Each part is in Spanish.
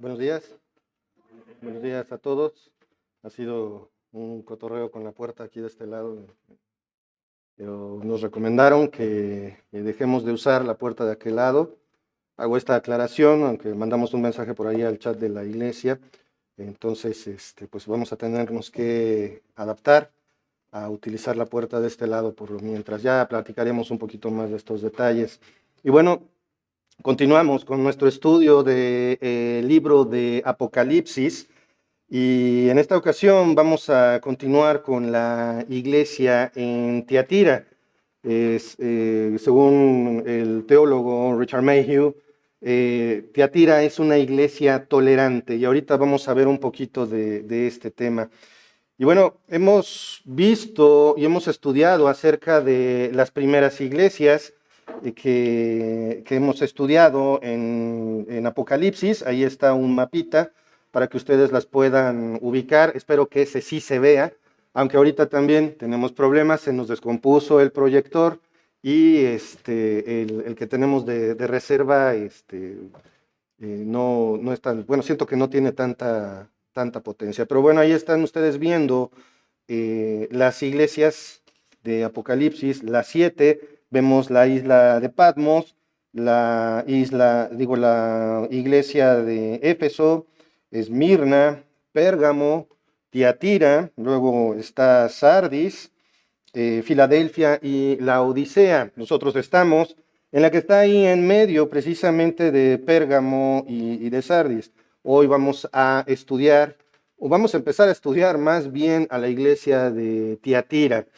Buenos días. Buenos días a todos. Ha sido un cotorreo con la puerta aquí de este lado. Pero nos recomendaron que dejemos de usar la puerta de aquel lado. Hago esta aclaración, aunque mandamos un mensaje por ahí al chat de la iglesia. Entonces, pues vamos a tenernos que adaptar a utilizar la puerta de este lado por lo mientras. Ya platicaremos un poquito más de estos detalles. Y bueno, continuamos con nuestro estudio del libro de Apocalipsis. Y en esta ocasión vamos a continuar con la iglesia en Tiatira. Según el teólogo Richard Mayhew, Tiatira es una iglesia tolerante y ahorita vamos a ver un poquito de este tema. Y bueno, hemos visto y hemos estudiado acerca de las primeras iglesias que hemos estudiado en Apocalipsis. Ahí está un mapita para que ustedes las puedan ubicar. Espero que ese sí se vea, aunque ahorita también tenemos problemas, se nos descompuso el proyector y el que tenemos de reserva no es tan, bueno, siento que no tiene tanta potencia. Pero bueno, ahí están ustedes viendo las iglesias de Apocalipsis, las 7. Vemos la isla de Patmos, la iglesia de Éfeso, Esmirna, Pérgamo, Tiatira, luego está Sardis, Filadelfia y la Odisea. Nosotros estamos en la que está ahí en medio precisamente de Pérgamo y de Sardis. Hoy vamos a estudiar, o vamos a empezar a estudiar más bien a la iglesia de Tiatira.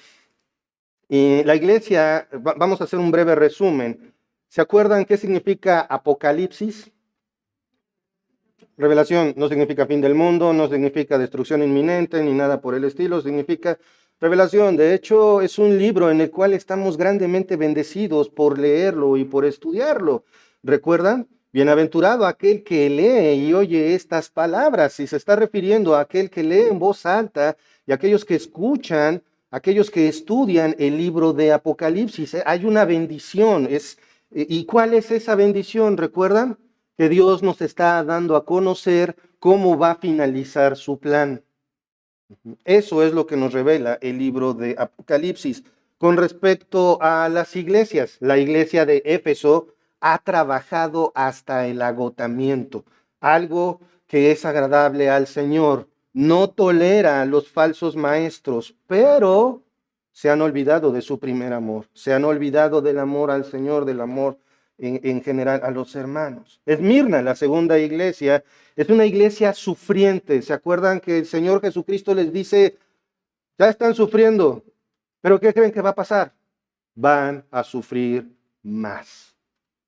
Y la iglesia, vamos a hacer un breve resumen. ¿Se acuerdan qué significa Apocalipsis? Revelación no significa fin del mundo, no significa destrucción inminente, ni nada por el estilo, significa revelación. De hecho, es un libro en el cual estamos grandemente bendecidos por leerlo y por estudiarlo. ¿Recuerdan? Bienaventurado aquel que lee y oye estas palabras. Si se está refiriendo a aquel que lee en voz alta y aquellos que escuchan, aquellos que estudian el libro de Apocalipsis. Hay una bendición. ¿Y cuál es esa bendición? ¿Recuerdan? Que Dios nos está dando a conocer cómo va a finalizar su plan. Eso es lo que nos revela el libro de Apocalipsis. Con respecto a las iglesias, la iglesia de Éfeso ha trabajado hasta el agotamiento, algo que es agradable al Señor. No tolera a los falsos maestros, pero se han olvidado de su primer amor, se han olvidado del amor al Señor, del amor en general a los hermanos. Esmirna, la segunda iglesia, es una iglesia sufriente. ¿Se acuerdan que el Señor Jesucristo les dice, ya están sufriendo, pero ¿qué creen que va a pasar? Van a sufrir más.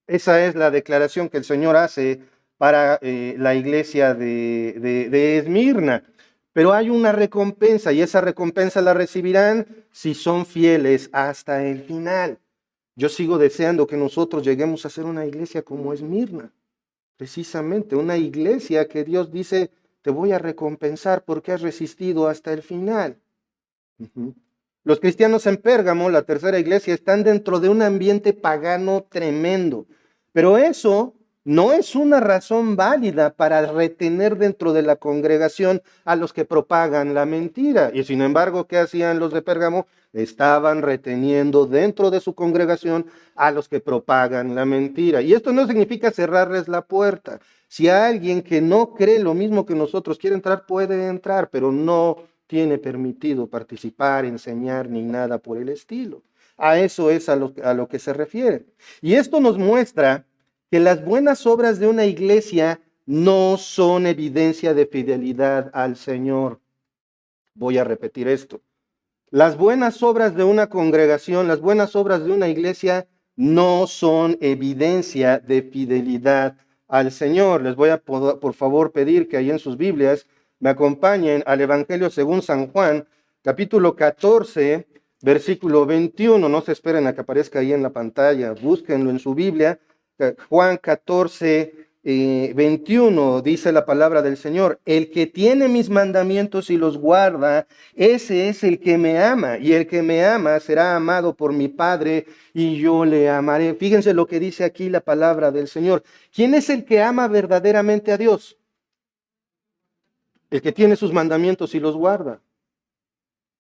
Esa es la declaración que el Señor hace para la iglesia de Esmirna. Pero hay una recompensa y esa recompensa la recibirán si son fieles hasta el final. Yo sigo deseando que nosotros lleguemos a ser una iglesia como Esmirna, precisamente una iglesia que Dios dice, te voy a recompensar porque has resistido hasta el final. Los cristianos en Pérgamo, la tercera iglesia, están dentro de un ambiente pagano tremendo, pero eso no es una razón válida para retener dentro de la congregación a los que propagan la mentira. Y sin embargo, ¿qué hacían los de Pérgamo? Estaban reteniendo dentro de su congregación a los que propagan la mentira. Y esto no significa cerrarles la puerta. Si alguien que no cree lo mismo que nosotros quiere entrar, puede entrar, pero no tiene permitido participar, enseñar, ni nada por el estilo. A eso es a lo que se refiere. Y esto nos muestra que las buenas obras de una iglesia no son evidencia de fidelidad al Señor. Voy a repetir esto. Las buenas obras de una congregación, las buenas obras de una iglesia no son evidencia de fidelidad al Señor. Les voy a por favor pedir que ahí en sus Biblias me acompañen al Evangelio según San Juan, capítulo 14, versículo 21. No se esperen a que aparezca ahí en la pantalla, búsquenlo en su Biblia. Juan 14, 21 dice la palabra del Señor, el que tiene mis mandamientos y los guarda, ese es el que me ama, y el que me ama será amado por mi Padre, y yo le amaré. Fíjense lo que dice aquí la palabra del Señor. ¿Quién es el que ama verdaderamente a Dios? el que tiene sus mandamientos y los guarda.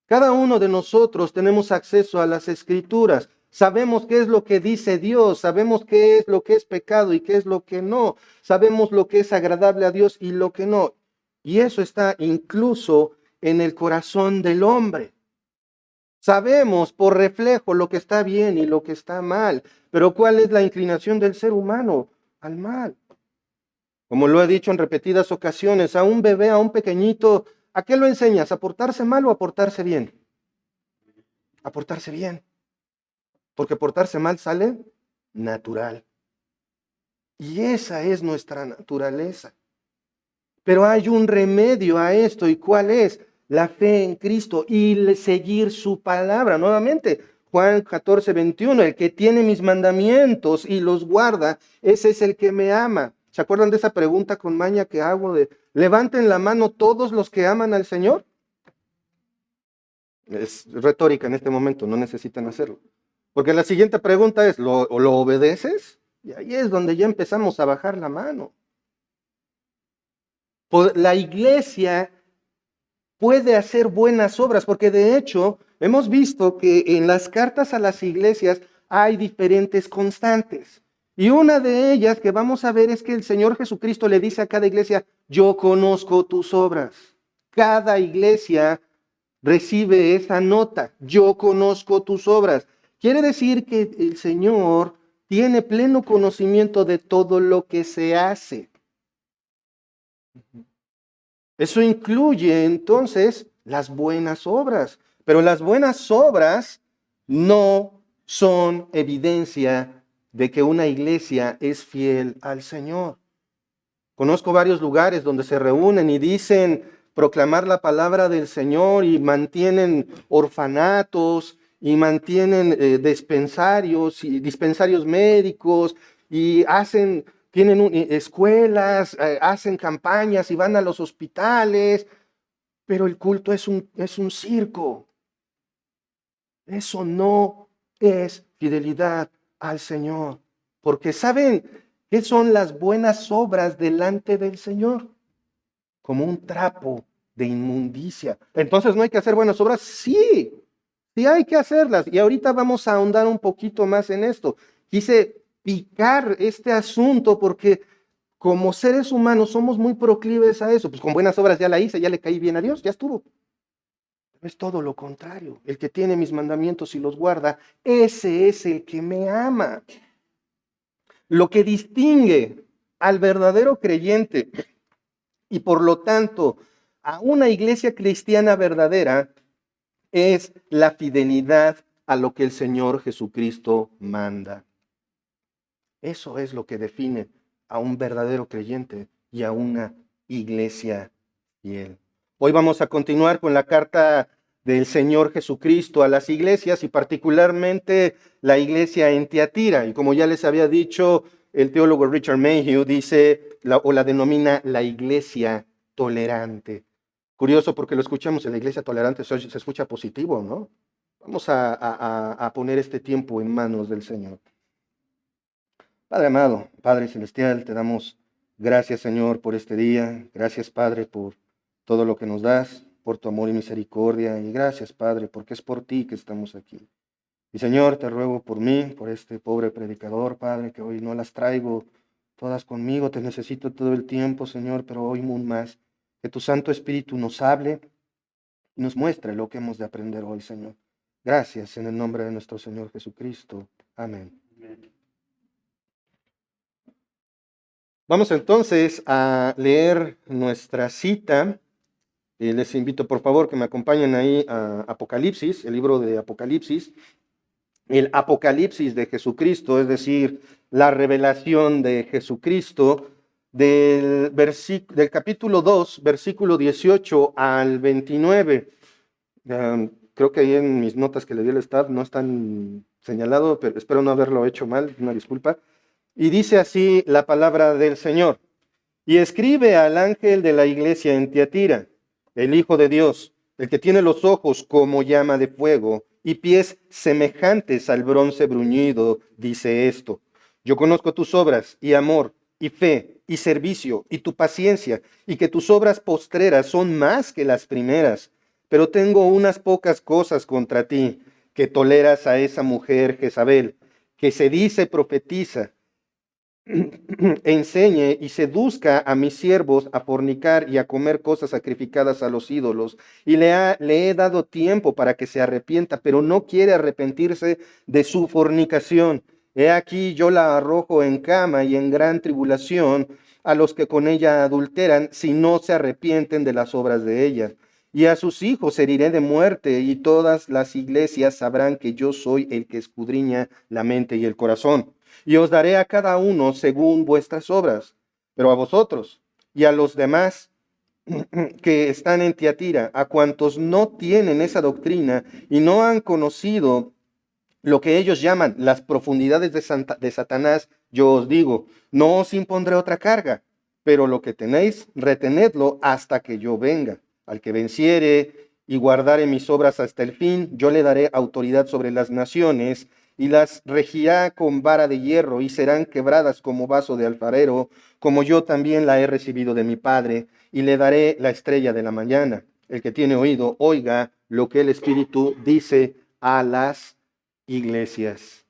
Cada uno de nosotros tenemos acceso a las Escrituras. Sabemos qué es lo que dice Dios, sabemos qué es lo que es pecado y qué es lo que no. Sabemos lo que es agradable a Dios y lo que no. Y eso está incluso en el corazón del hombre. Sabemos por reflejo lo que está bien y lo que está mal. Pero ¿cuál es la inclinación del ser humano? Al mal. Como lo he dicho en repetidas ocasiones, a un bebé, a un pequeñito, ¿a qué lo enseñas? ¿A portarse mal o a portarse bien? A portarse bien. Porque portarse mal sale natural. Y esa es nuestra naturaleza. Pero hay un remedio a esto. ¿Y cuál es? La fe en Cristo y seguir su palabra. Nuevamente, Juan 14:21, el que tiene mis mandamientos y los guarda, ese es el que me ama. ¿Se acuerdan de esa pregunta con maña que hago de levanten la mano todos los que aman al Señor? Es retórica en este momento, no necesitan hacerlo. Porque la siguiente pregunta es, ¿lo obedeces? Y ahí es donde ya empezamos a bajar la mano. La iglesia puede hacer buenas obras, porque de hecho hemos visto que en las cartas a las iglesias hay diferentes constantes. Y una de ellas que vamos a ver es que el Señor Jesucristo le dice a cada iglesia, yo conozco tus obras. Cada iglesia recibe esa nota, yo conozco tus obras. Quiere decir que el Señor tiene pleno conocimiento de todo lo que se hace. Eso incluye entonces las buenas obras, pero las buenas obras no son evidencia de que una iglesia es fiel al Señor. Conozco varios lugares donde se reúnen y dicen proclamar la palabra del Señor y mantienen orfanatos y mantienen dispensarios médicos y tienen escuelas, hacen campañas y van a los hospitales, pero el culto es un circo. Eso no es fidelidad al Señor, porque ¿saben qué son las buenas obras delante del Señor? Como un trapo de inmundicia. Entonces, ¿no hay que hacer buenas obras? Sí, sí hay que hacerlas. Y ahorita vamos a ahondar un poquito más en esto. Quise picar este asunto porque como seres humanos somos muy proclives a eso. Pues con buenas obras ya la hice, ya le caí bien a Dios, ya estuvo. Es todo lo contrario. El que tiene mis mandamientos y los guarda, ese es el que me ama. Lo que distingue al verdadero creyente y por lo tanto a una iglesia cristiana verdadera es la fidelidad a lo que el Señor Jesucristo manda. Eso es lo que define a un verdadero creyente y a una iglesia fiel. Hoy vamos a continuar con la carta del Señor Jesucristo a las iglesias y particularmente la iglesia en Tiatira. Y como ya les había dicho, el teólogo Richard Mayhew dice o la denomina la iglesia tolerante. Curioso porque lo escuchamos en la iglesia tolerante, se escucha positivo, ¿no? Vamos a poner este tiempo en manos del Señor. Padre amado, Padre celestial, te damos gracias, Señor, por este día. Gracias, Padre, por todo lo que nos das, por tu amor y misericordia. Y gracias, Padre, porque es por ti que estamos aquí. Y Señor, te ruego por mí, por este pobre predicador, Padre, que hoy no las traigo todas conmigo. Te necesito todo el tiempo, Señor, pero hoy aún más. Que tu Santo Espíritu nos hable y nos muestre lo que hemos de aprender hoy, Señor. Gracias en el nombre de nuestro Señor Jesucristo. Amén. Vamos entonces a leer nuestra cita. Les invito por favor que me acompañen ahí a Apocalipsis, el libro de Apocalipsis. El Apocalipsis de Jesucristo, es decir, la revelación de Jesucristo del capítulo 2, versículo 18 al 29. Creo que ahí en mis notas que le di al staff no están señalados, pero espero no haberlo hecho mal, una disculpa. Y dice así la palabra del Señor. Y escribe al ángel de la iglesia en Tiatira, el Hijo de Dios, el que tiene los ojos como llama de fuego y pies semejantes al bronce bruñido, dice esto. Yo conozco tus obras y amor y fe y servicio, y tu paciencia, y que tus obras postreras son más que las primeras. Pero tengo unas pocas cosas contra ti, que toleras a esa mujer Jezabel, que se dice profetiza, enseñe y seduzca a mis siervos a fornicar y a comer cosas sacrificadas a los ídolos. Y le he dado tiempo para que se arrepienta, pero no quiere arrepentirse de su fornicación. He aquí yo la arrojo en cama y en gran tribulación a los que con ella adulteran, si no se arrepienten de las obras de ella. Y a sus hijos heriré de muerte, y todas las iglesias sabrán que yo soy el que escudriña la mente y el corazón. Y os daré a cada uno según vuestras obras. Pero a vosotros y a los demás que están en Tiatira, a cuantos no tienen esa doctrina y no han conocido lo que ellos llaman las profundidades de Satanás, yo os digo, no os impondré otra carga, pero lo que tenéis, retenedlo hasta que yo venga. Al que venciere y guardare mis obras hasta el fin, yo le daré autoridad sobre las naciones, y las regirá con vara de hierro, y serán quebradas como vaso de alfarero, como yo también la he recibido de mi Padre, y le daré la estrella de la mañana. El que tiene oído, oiga lo que el Espíritu dice a las iglesias.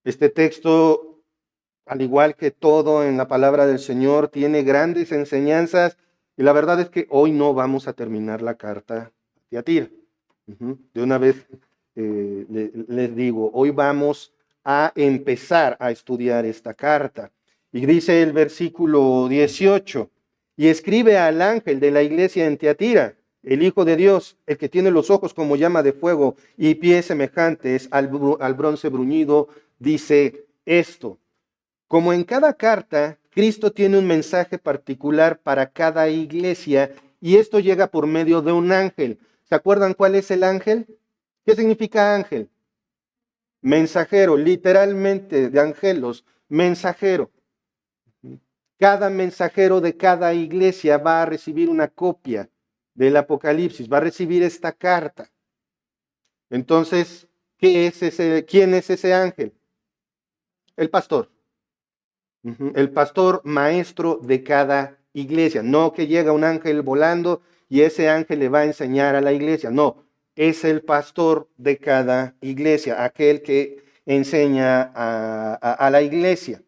Este texto, al igual que todo en la palabra del Señor, tiene grandes enseñanzas, y la verdad es que hoy no vamos a terminar la carta a Tiatira. De una vez les digo, hoy vamos a empezar a estudiar esta carta. Y dice el versículo 18, y escribe al ángel de la iglesia en Tiatira, el Hijo de Dios, el que tiene los ojos como llama de fuego y pies semejantes al bronce bruñido, dice esto. Como en cada carta, Cristo tiene un mensaje particular para cada iglesia, y esto llega por medio de un ángel. ¿Se acuerdan cuál es el ángel? ¿Qué significa ángel? Mensajero, literalmente de angelos, mensajero. Cada mensajero de cada iglesia va a recibir una copia del Apocalipsis, va a recibir esta carta. Entonces, ¿quién es ese ángel? El pastor. El pastor maestro de cada iglesia. No que llega un ángel volando y ese ángel le va a enseñar a la iglesia. No, es el pastor de cada iglesia, aquel que enseña a la iglesia.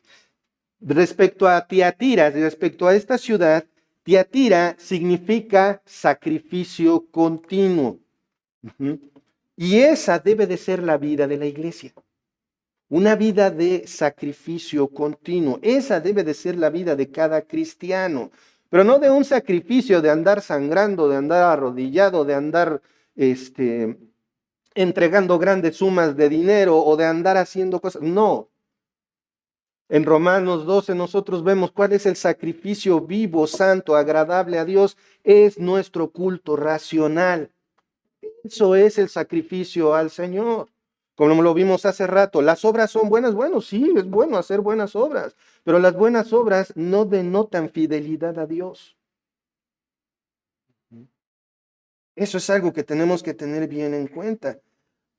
Respecto a Tiatira, respecto a esta ciudad, Tiatira significa sacrificio continuo. Y esa debe de ser la vida de la iglesia. Una vida de sacrificio continuo. Esa debe de ser la vida de cada cristiano. Pero no de un sacrificio de andar sangrando, de andar arrodillado, de andar entregando grandes sumas de dinero o de andar haciendo cosas. No. En Romanos 12 nosotros vemos cuál es el sacrificio vivo, santo, agradable a Dios. Es nuestro culto racional. Eso es el sacrificio al Señor. Como lo vimos hace rato, ¿las obras son buenas? Bueno, sí, es bueno hacer buenas obras, pero las buenas obras no denotan fidelidad a Dios. Eso es algo que tenemos que tener bien en cuenta.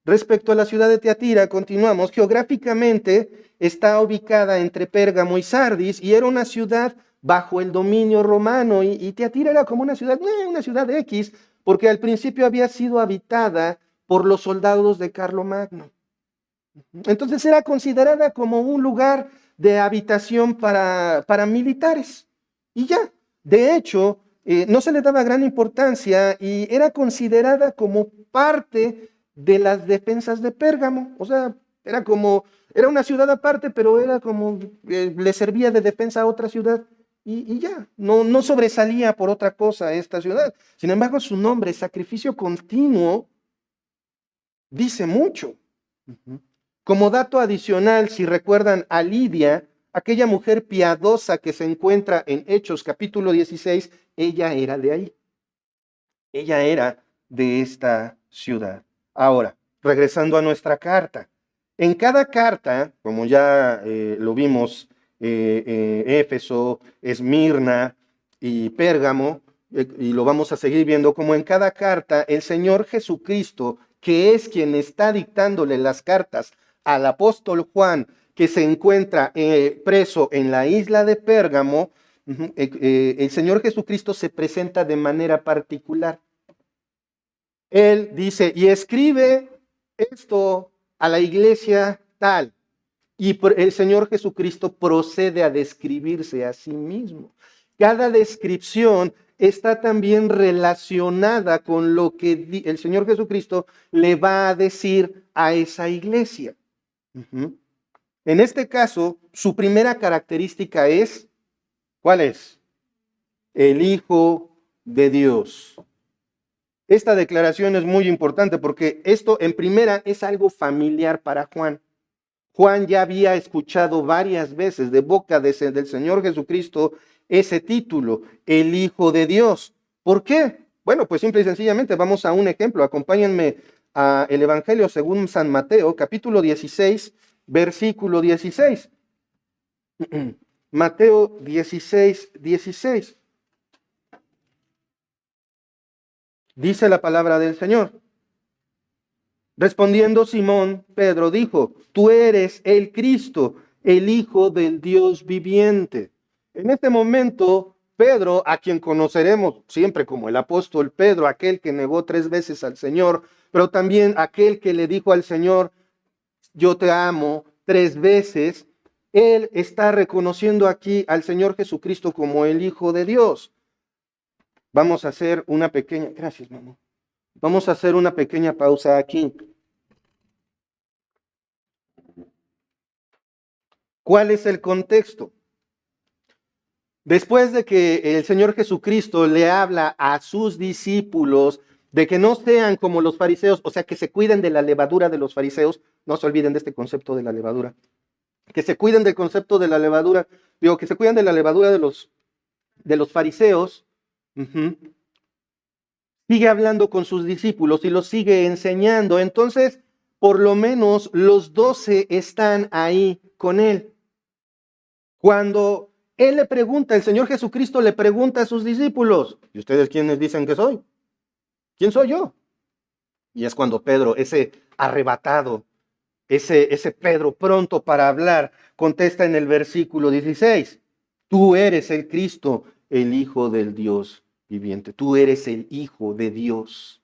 Respecto a la ciudad de Tiatira, continuamos. Geográficamente está ubicada entre Pérgamo y Sardis y era una ciudad bajo el dominio romano, y Tiatira era como una ciudad X, porque al principio había sido habitada por los soldados de Carlomagno. Entonces era considerada como un lugar de habitación para militares. Y ya, de hecho, no se le daba gran importancia y era considerada como parte de las defensas de Pérgamo. O sea, era una ciudad aparte, pero era como, le servía de defensa a otra ciudad. Y ya, no sobresalía por otra cosa esta ciudad. Sin embargo, su nombre, sacrificio continuo, dice mucho. Como dato adicional, si recuerdan a Lidia, aquella mujer piadosa que se encuentra en Hechos capítulo 16, ella era de ahí. Ella era de esta ciudad. Ahora, regresando a nuestra carta. En cada carta, como ya lo vimos, Éfeso, Esmirna y Pérgamo, y lo vamos a seguir viendo, como en cada carta, el Señor Jesucristo, que es quien está dictándole las cartas al apóstol Juan, que se encuentra preso en la isla de Pérgamo, El Señor Jesucristo se presenta de manera particular. Él dice, y escribe esto a la iglesia tal. Y el Señor Jesucristo procede a describirse a sí mismo. Cada descripción está también relacionada con lo que el Señor Jesucristo le va a decir a esa iglesia. En este caso, su primera característica es, ¿cuál es? El Hijo de Dios. Esta declaración es muy importante porque esto en primera es algo familiar para Juan. Juan ya había escuchado varias veces de boca del Señor Jesucristo ese título, el Hijo de Dios. ¿Por qué? Bueno, pues simple y sencillamente vamos a un ejemplo. Acompáñenme a el Evangelio según San Mateo, capítulo 16, versículo 16. Mateo 16, 16. Dice la palabra del Señor. Respondiendo Simón, Pedro dijo, tú eres el Cristo, el Hijo del Dios viviente. En este momento, Pedro, a quien conoceremos siempre como el apóstol Pedro, aquel que negó 3 veces al Señor, pero también aquel que le dijo al Señor, yo te amo 3 veces, él está reconociendo aquí al Señor Jesucristo como el Hijo de Dios. Vamos a hacer una pequeña, gracias mamá. Vamos a hacer una pequeña pausa aquí. ¿Cuál es el contexto? Después de que el Señor Jesucristo le habla a sus discípulos de que no sean como los fariseos, o sea, que se cuiden de la levadura de los fariseos, no se olviden de este concepto de la levadura, que se cuiden del concepto de la levadura, digo, que se cuiden de la levadura de los fariseos, sigue hablando con sus discípulos y los sigue enseñando. Entonces, por lo menos los 12 están ahí con él. Cuando él le pregunta, el Señor Jesucristo le pregunta a sus discípulos, ¿y ustedes quiénes dicen que soy? ¿Quién soy yo? Y es cuando Pedro, ese arrebatado, ese Pedro pronto para hablar, contesta en el versículo 16, tú eres el Cristo, el Hijo del Dios viviente, tú eres el Hijo de Dios.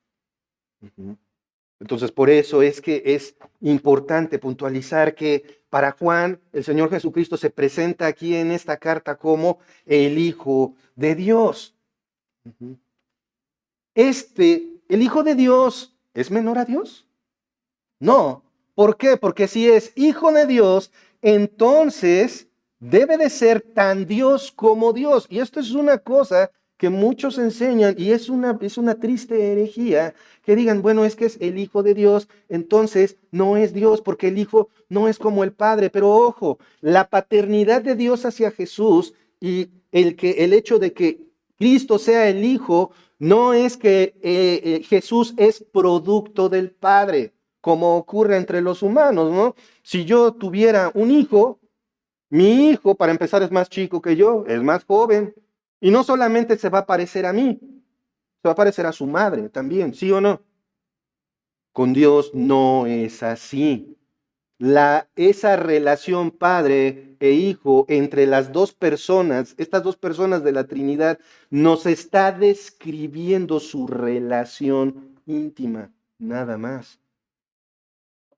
Entonces, por eso es que es importante puntualizar que para Juan, el Señor Jesucristo se presenta aquí en esta carta como el Hijo de Dios. El Hijo de Dios, ¿es menor a Dios? No. ¿Por qué? Porque si es Hijo de Dios, entonces debe de ser tan Dios como Dios. Y esto es una cosa que muchos enseñan y es una triste herejía que digan, bueno, es que es el Hijo de Dios, entonces no es Dios porque el Hijo no es como el Padre. Pero ojo, la paternidad de Dios hacia Jesús y el hecho de que Cristo sea el Hijo no es que Jesús es producto del Padre, como ocurre entre los humanos, ¿no? Si yo tuviera un hijo, mi hijo, para empezar, es más chico que yo, es más joven, y no solamente se va a parecer a mí, se va a parecer a su madre también, ¿sí o no? Con Dios no es así. Esa relación padre e hijo entre las dos personas, estas dos personas de la Trinidad, nos está describiendo su relación íntima, nada más.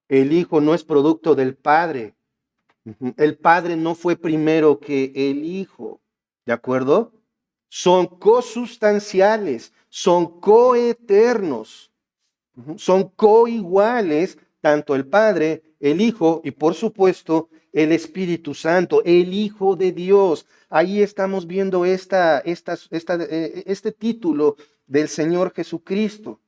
El hijo no es producto del padre. El padre no fue primero que el hijo, ¿de acuerdo? Son cosustanciales, son coeternos, son coiguales, tanto el Padre, el Hijo y por supuesto el Espíritu Santo, el Hijo de Dios. Ahí estamos viendo este título del Señor Jesucristo.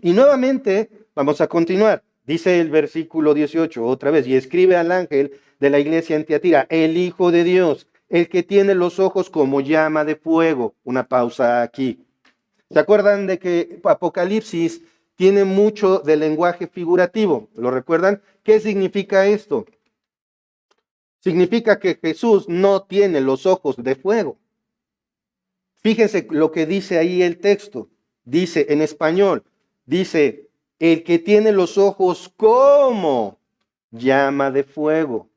Y nuevamente vamos a continuar. Dice el versículo 18 otra vez, y escribe al ángel de la iglesia en Tiatira, el Hijo de Dios, el que tiene los ojos como llama de fuego. Una pausa aquí. ¿Se acuerdan de que Apocalipsis tiene mucho de lenguaje figurativo? ¿Lo recuerdan? ¿Qué significa esto? Significa que Jesús no tiene los ojos de fuego. Fíjense lo que dice ahí el texto. Dice en español, dice, el que tiene los ojos como llama de fuego.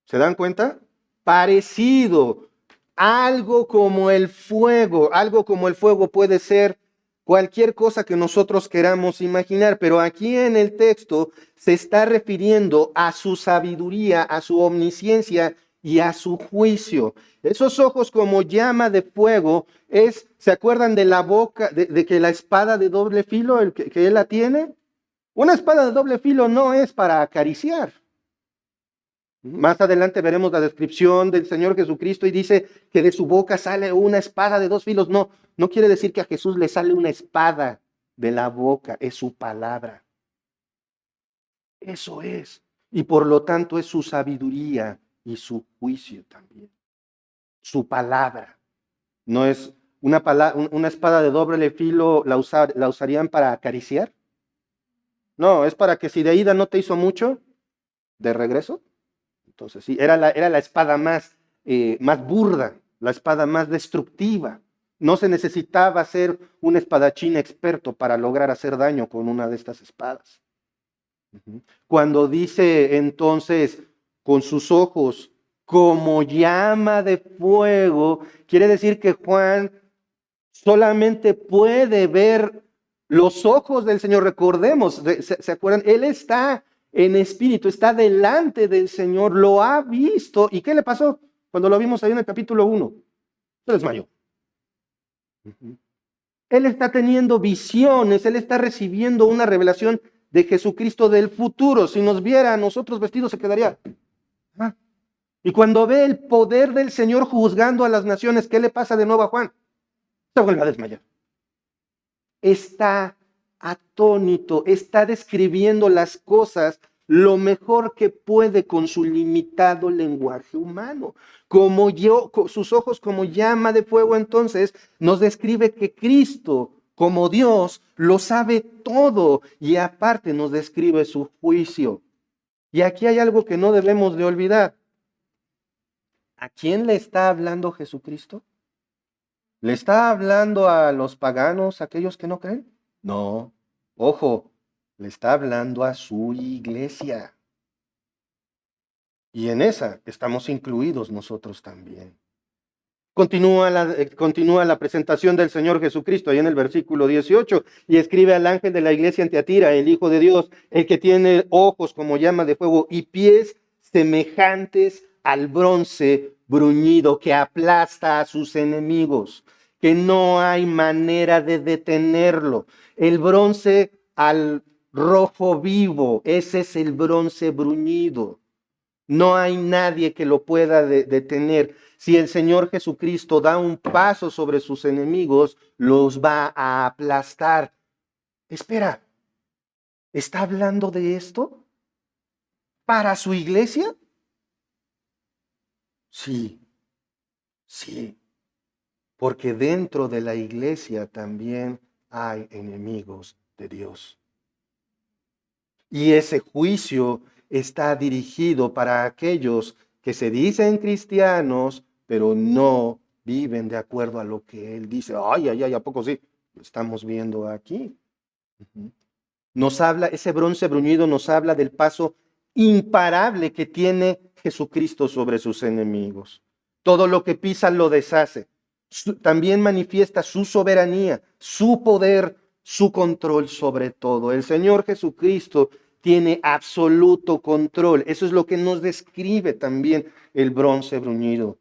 ¿Se dan cuenta? parecido, algo como el fuego puede ser cualquier cosa que nosotros queramos imaginar, pero aquí en el texto se está refiriendo a su sabiduría, a su omnisciencia y a su juicio. Esos ojos como llama de fuego ¿se acuerdan de la boca, de que la espada de doble filo, que él la tiene? Una espada de doble filo no es para acariciar. Más adelante veremos la descripción del Señor Jesucristo y dice que de su boca sale una espada de dos filos. No, no quiere decir que a Jesús le sale una espada de la boca, es su palabra. Eso es. Y por lo tanto es su sabiduría y su juicio también. Su palabra. No es una espada de doble filo, ¿la usarían para acariciar? No, es para que si de ida no te hizo mucho, de regreso. Entonces, sí, era la espada más burda, la espada más destructiva. No se necesitaba ser un espadachín experto para lograr hacer daño con una de estas espadas. Cuando dice entonces, con sus ojos como llama de fuego, quiere decir que Juan solamente puede ver los ojos del Señor. Recordemos, ¿se acuerdan? Él está en espíritu, está delante del Señor, lo ha visto. ¿Y qué le pasó cuando lo vimos ahí en el capítulo 1? Se desmayó. Él está teniendo visiones, él está recibiendo una revelación de Jesucristo del futuro. Si nos viera a nosotros vestidos, se quedaría. ¿Ah? Y cuando ve el poder del Señor juzgando a las naciones, ¿qué le pasa de nuevo a Juan? Se vuelve a desmayar. Está atónito, está describiendo las cosas lo mejor que puede con su limitado lenguaje humano. Sus ojos como llama de fuego, entonces nos describe que Cristo, como Dios, lo sabe todo y aparte nos describe su juicio. Y aquí hay algo que no debemos de olvidar. ¿A quién le está hablando Jesucristo? ¿Le está hablando a los paganos, aquellos que no creen? No, ojo, le está hablando a su iglesia. Y en esa estamos incluidos nosotros también. Continúa la presentación del Señor Jesucristo ahí en el versículo 18 y escribe al ángel de la iglesia en Tiatira, el Hijo de Dios, el que tiene ojos como llama de fuego y pies semejantes al bronce bruñido que aplasta a sus enemigos, que no hay manera de detenerlo. El bronce al rojo vivo, ese es el bronce bruñido. No hay nadie que lo pueda detener. Si el Señor Jesucristo da un paso sobre sus enemigos, los va a aplastar. Espera, ¿está hablando de esto para su iglesia? Sí, sí, porque dentro de la iglesia también hay enemigos de Dios. Y ese juicio está dirigido para aquellos que se dicen cristianos, pero no viven de acuerdo a lo que Él dice. Ay, ay, ay, ¿a poco sí? Lo estamos viendo aquí. Nos habla, ese bronce bruñido nos habla del paso imparable que tiene Jesucristo sobre sus enemigos. Todo lo que pisa lo deshace. También manifiesta su soberanía, su poder, su control sobre todo. El Señor Jesucristo tiene absoluto control. Eso es lo que nos describe también el bronce bruñido.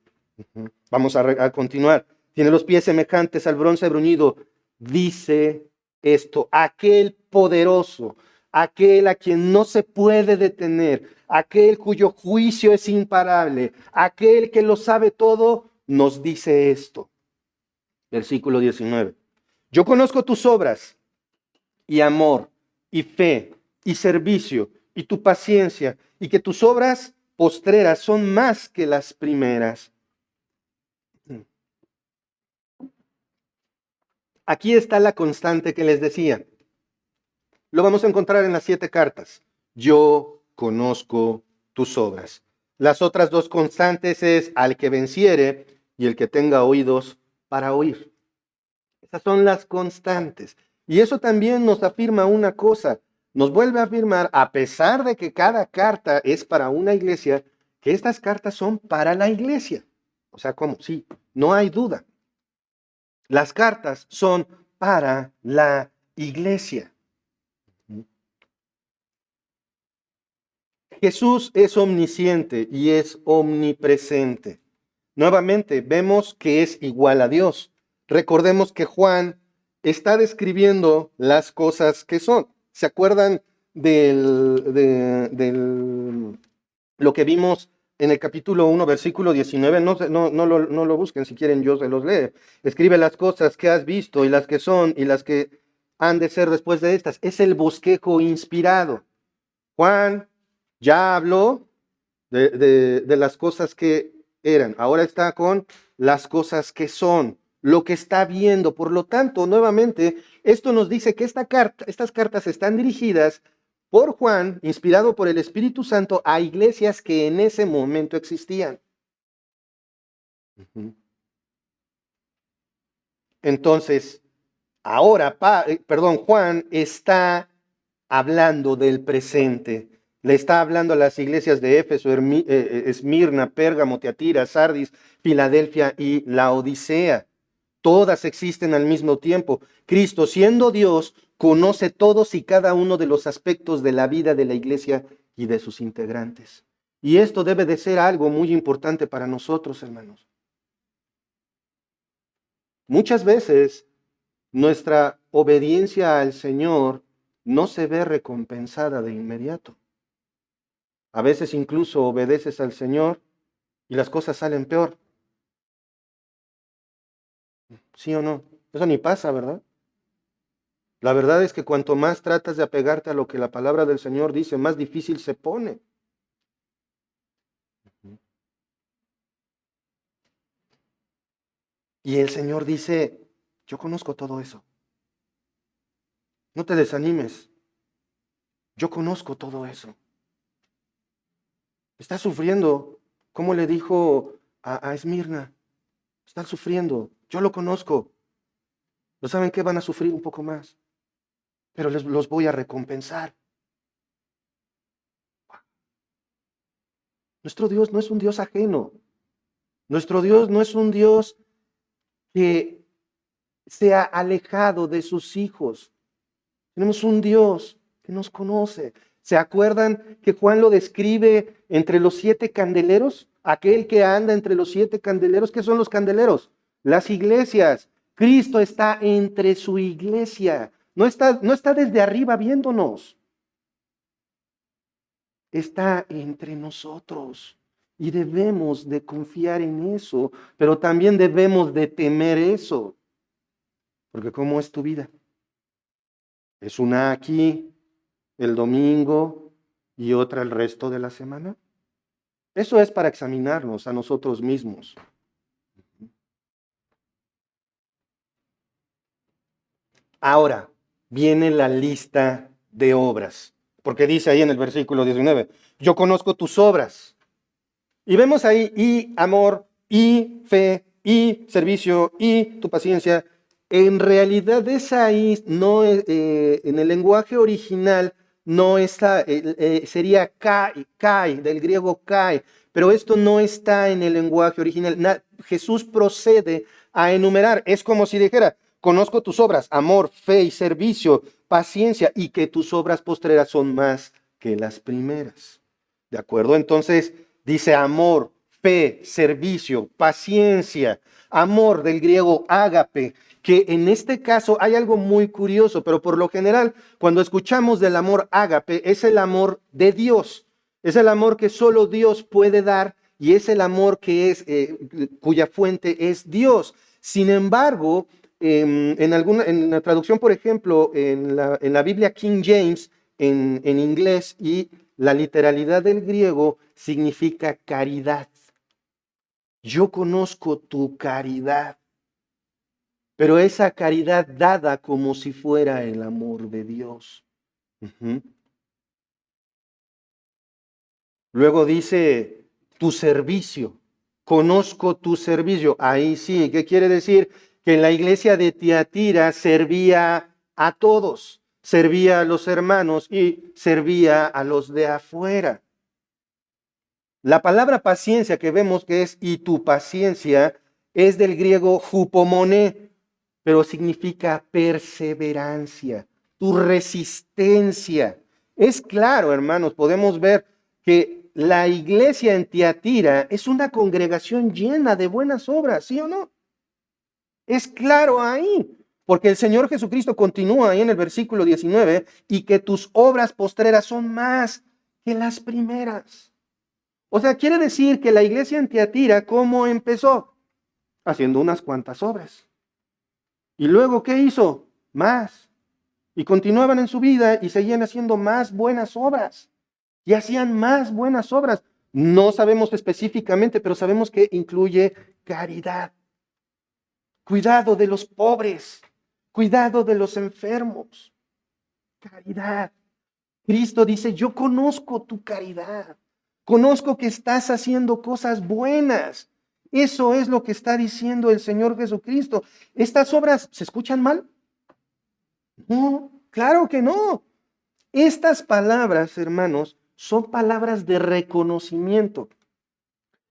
Vamos a continuar. Tiene los pies semejantes al bronce bruñido. Dice esto, aquel poderoso, aquel a quien no se puede detener, aquel cuyo juicio es imparable, aquel que lo sabe todo, nos dice esto. Versículo 19. Yo conozco tus obras y amor y fe y servicio y tu paciencia y que tus obras postreras son más que las primeras. Aquí está la constante que les decía. Lo vamos a encontrar en las 7 cartas. Yo conozco tus obras. Las otras 2 constantes es al que venciere y el que tenga oídos para oír. Esas son las constantes. Y eso también nos afirma una cosa. Nos vuelve a afirmar, a pesar de que cada carta es para una iglesia, que estas cartas son para la iglesia. O sea, ¿cómo? Sí, no hay duda. Las cartas son para la iglesia. Jesús es omnisciente y es omnipresente. Nuevamente, vemos que es igual a Dios. Recordemos que Juan está describiendo las cosas que son. ¿Se acuerdan lo que vimos en el capítulo 1, versículo 19? No lo busquen, si quieren yo se los leo. Escribe las cosas que has visto y las que son y las que han de ser después de estas. Es el bosquejo inspirado. Juan ya habló de las cosas que eran. Ahora está con las cosas que son, lo que está viendo. Por lo tanto, nuevamente, esto nos dice que estas cartas están dirigidas por Juan, inspirado por el Espíritu Santo, a iglesias que en ese momento existían. Entonces, ahora, Juan está hablando del presente. Le está hablando a las iglesias de Éfeso, Esmirna, Pérgamo, Tiatira, Sardis, Filadelfia y Laodicea. Todas existen al mismo tiempo. Cristo, siendo Dios, conoce todos y cada uno de los aspectos de la vida de la iglesia y de sus integrantes. Y esto debe de ser algo muy importante para nosotros, hermanos. Muchas veces nuestra obediencia al Señor no se ve recompensada de inmediato. A veces incluso obedeces al Señor y las cosas salen peor. ¿Sí o no? Eso ni pasa, ¿verdad? La verdad es que cuanto más tratas de apegarte a lo que la palabra del Señor dice, más difícil se pone. Y el Señor dice, yo conozco todo eso. No te desanimes. Yo conozco todo eso. Estás sufriendo, como le dijo a Esmirna. Están sufriendo. Yo lo conozco. ¿No saben qué? Van a sufrir un poco más. Pero los voy a recompensar. Nuestro Dios no es un Dios ajeno. Nuestro Dios no es un Dios que se ha alejado de sus hijos. Tenemos un Dios que nos conoce. ¿Se acuerdan que Juan lo describe entre los 7 candeleros? Aquel que anda entre los 7 candeleros. ¿Qué son los candeleros? Las iglesias. Cristo está entre su iglesia. No está desde arriba viéndonos. Está entre nosotros. Y debemos de confiar en eso, pero también debemos de temer eso. Porque ¿cómo es tu vida? ¿Es una aquí, el domingo y otra el resto de la semana? Eso es para examinarnos a nosotros mismos. Ahora viene la lista de obras, porque dice ahí en el versículo 19, yo conozco tus obras. Y vemos ahí y amor, y fe, y servicio, y tu paciencia. En realidad esa ahí no en el lenguaje original no está, sería kai, del griego kai, pero esto no está en el lenguaje original. Jesús procede a enumerar, es como si dijera, conozco tus obras, amor, fe y servicio, paciencia, y que tus obras postreras son más que las primeras. ¿De acuerdo? Entonces dice amor, fe, servicio, paciencia, amor del griego ágape, que en este caso hay algo muy curioso, pero por lo general cuando escuchamos del amor ágape es el amor de Dios, es el amor que solo Dios puede dar y es el amor que es cuya fuente es Dios. Sin embargo, en la traducción, por ejemplo, en la Biblia King James, en inglés y la literalidad del griego significa caridad. Yo conozco tu caridad, pero esa caridad dada como si fuera el amor de Dios. Luego dice tu servicio. Conozco tu servicio. Ahí sí, ¿qué quiere decir? Que en la iglesia de Tiatira servía a todos, servía a los hermanos y servía a los de afuera. La palabra paciencia que vemos que es y tu paciencia es del griego hupomone, pero significa perseverancia, tu resistencia. Es claro, hermanos, podemos ver que la iglesia en Tiatira es una congregación llena de buenas obras, ¿sí o no? Es claro ahí, porque el Señor Jesucristo continúa ahí en el versículo 19, y que tus obras postreras son más que las primeras. O sea, quiere decir que la iglesia en Tiatira, ¿cómo empezó? Haciendo unas cuantas obras. ¿Y luego qué hizo? Más. Y continuaban en su vida y seguían haciendo más buenas obras. Y hacían más buenas obras. No sabemos específicamente, pero sabemos que incluye caridad. Cuidado de los pobres. Cuidado de los enfermos. Caridad. Cristo dice, yo conozco tu caridad. Conozco que estás haciendo cosas buenas. Eso es lo que está diciendo el Señor Jesucristo. ¿Estas obras se escuchan mal? No, claro que no. Estas palabras, hermanos, son palabras de reconocimiento.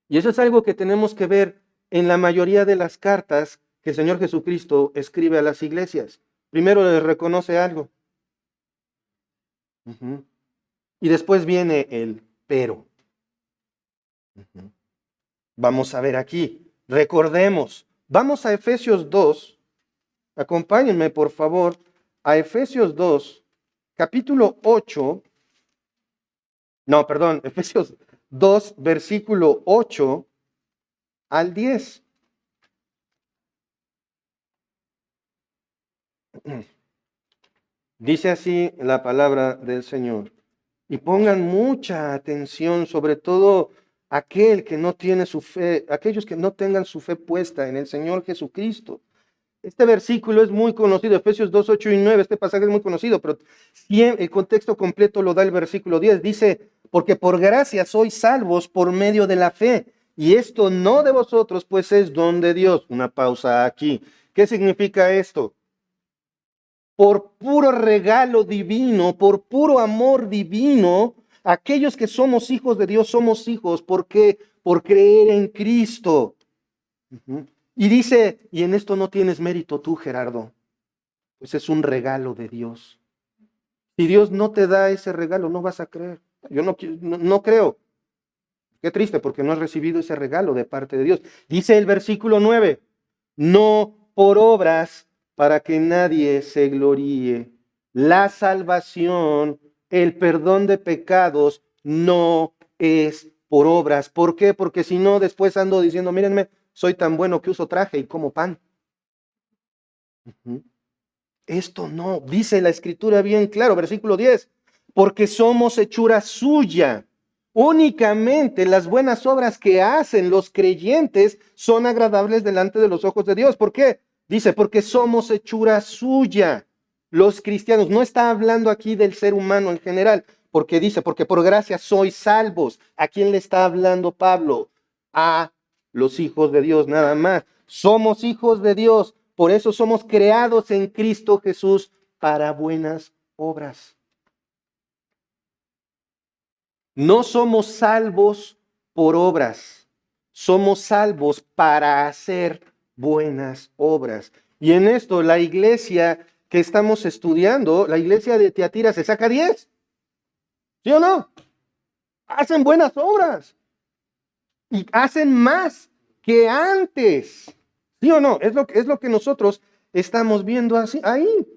Y eso es algo que tenemos que ver en la mayoría de las cartas que el Señor Jesucristo escribe a las iglesias. Primero les reconoce algo. Ujú. Y después viene el pero. Ujú. Vamos a ver aquí. Recordemos. Vamos a Efesios 2. Acompáñenme, por favor, a Efesios 2, capítulo 8. No, perdón, Efesios 2, versículo 8 al 10. Dice así la palabra del Señor. Y pongan mucha atención, sobre todo aquel que no tiene su fe, aquellos que no tengan su fe puesta en el Señor Jesucristo. Este versículo es muy conocido, Efesios 2, 8 y 9, este pasaje es muy conocido, pero el contexto completo lo da el versículo 10. Dice, porque por gracia sois salvos por medio de la fe, y esto no de vosotros, pues es don de Dios. Una pausa aquí. ¿Qué significa esto? Por puro regalo divino, por puro amor divino, aquellos que somos hijos de Dios somos hijos. ¿Por qué? Por creer en Cristo. Ujú. Y dice, y en esto no tienes mérito tú, Gerardo, pues es un regalo de Dios. Si Dios no te da ese regalo, no vas a creer. Yo no creo. Qué triste, porque no has recibido ese regalo de parte de Dios. Dice el versículo 9, no por obras para que nadie se gloríe. La salvación, el perdón de pecados, no es por obras. ¿Por qué? Porque si no, después ando diciendo, mírenme, soy tan bueno que uso traje y como pan. Ujú. Esto no, dice la escritura bien claro, versículo 10, porque somos hechura suya. Únicamente las buenas obras que hacen los creyentes son agradables delante de los ojos de Dios. ¿Por qué? Dice, porque somos hechura suya. Los cristianos, no está hablando aquí del ser humano en general, porque dice, porque por gracia sois salvos. ¿A quién le está hablando Pablo? A los hijos de Dios, nada más. Somos hijos de Dios, por eso somos creados en Cristo Jesús para buenas obras. No somos salvos por obras, somos salvos para hacer buenas obras. Y en esto la iglesia que estamos estudiando, la iglesia de Tiatira, se saca 10. ¿Sí o no? Hacen buenas obras y hacen más que antes. ¿Sí o no? Es lo que nosotros estamos viendo así, ahí.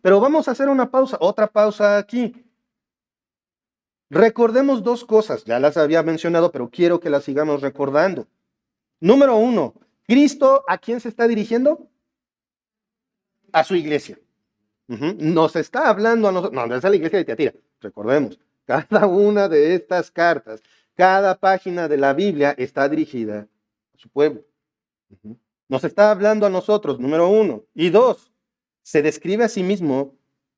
Pero vamos a hacer una pausa, otra pausa aquí. Recordemos dos cosas, ya las había mencionado, pero quiero que las sigamos recordando. Número uno, Cristo, ¿a quién se está dirigiendo? A su iglesia. Nos está hablando a nosotros, no es a la iglesia de Tiatira, recordemos, cada una de estas cartas, cada página de la Biblia está dirigida a su pueblo. Nos está hablando a nosotros, número uno. Y dos, se describe a sí mismo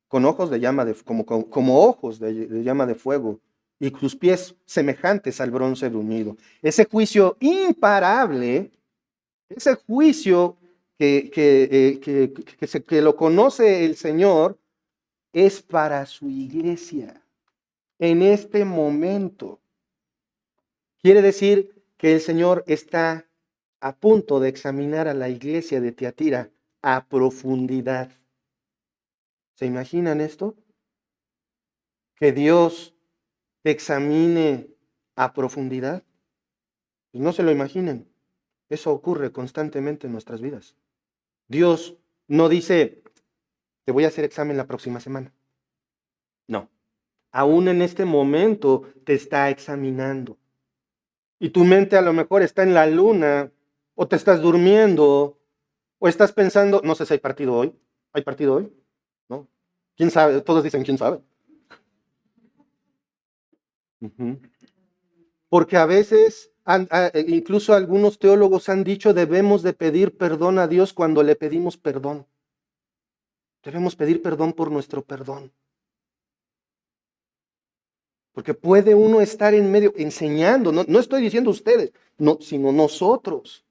con ojos de llama, como ojos de llama de fuego y sus pies semejantes al bronce bruñido. Ese juicio imparable, ese juicio que lo conoce el Señor, es para su iglesia en este momento. Quiere decir que el Señor está a punto de examinar a la iglesia de Tiatira a profundidad. ¿Se imaginan esto? Que Dios te examine a profundidad. Pues no se lo imaginen. Eso ocurre constantemente en nuestras vidas. Dios no dice, te voy a hacer examen la próxima semana. No. Aún en este momento te está examinando. Y tu mente a lo mejor está en la luna, o te estás durmiendo, o estás pensando, no sé si hay partido hoy. ¿Hay partido hoy? ¿No? ¿Quién sabe? Todos dicen, ¿quién sabe? Ujú. Porque a veces, incluso algunos teólogos han dicho, debemos de pedir perdón a Dios cuando le pedimos perdón. Debemos pedir perdón por nuestro perdón. Porque puede uno estar en medio, enseñando, no estoy diciendo ustedes, no, sino nosotros.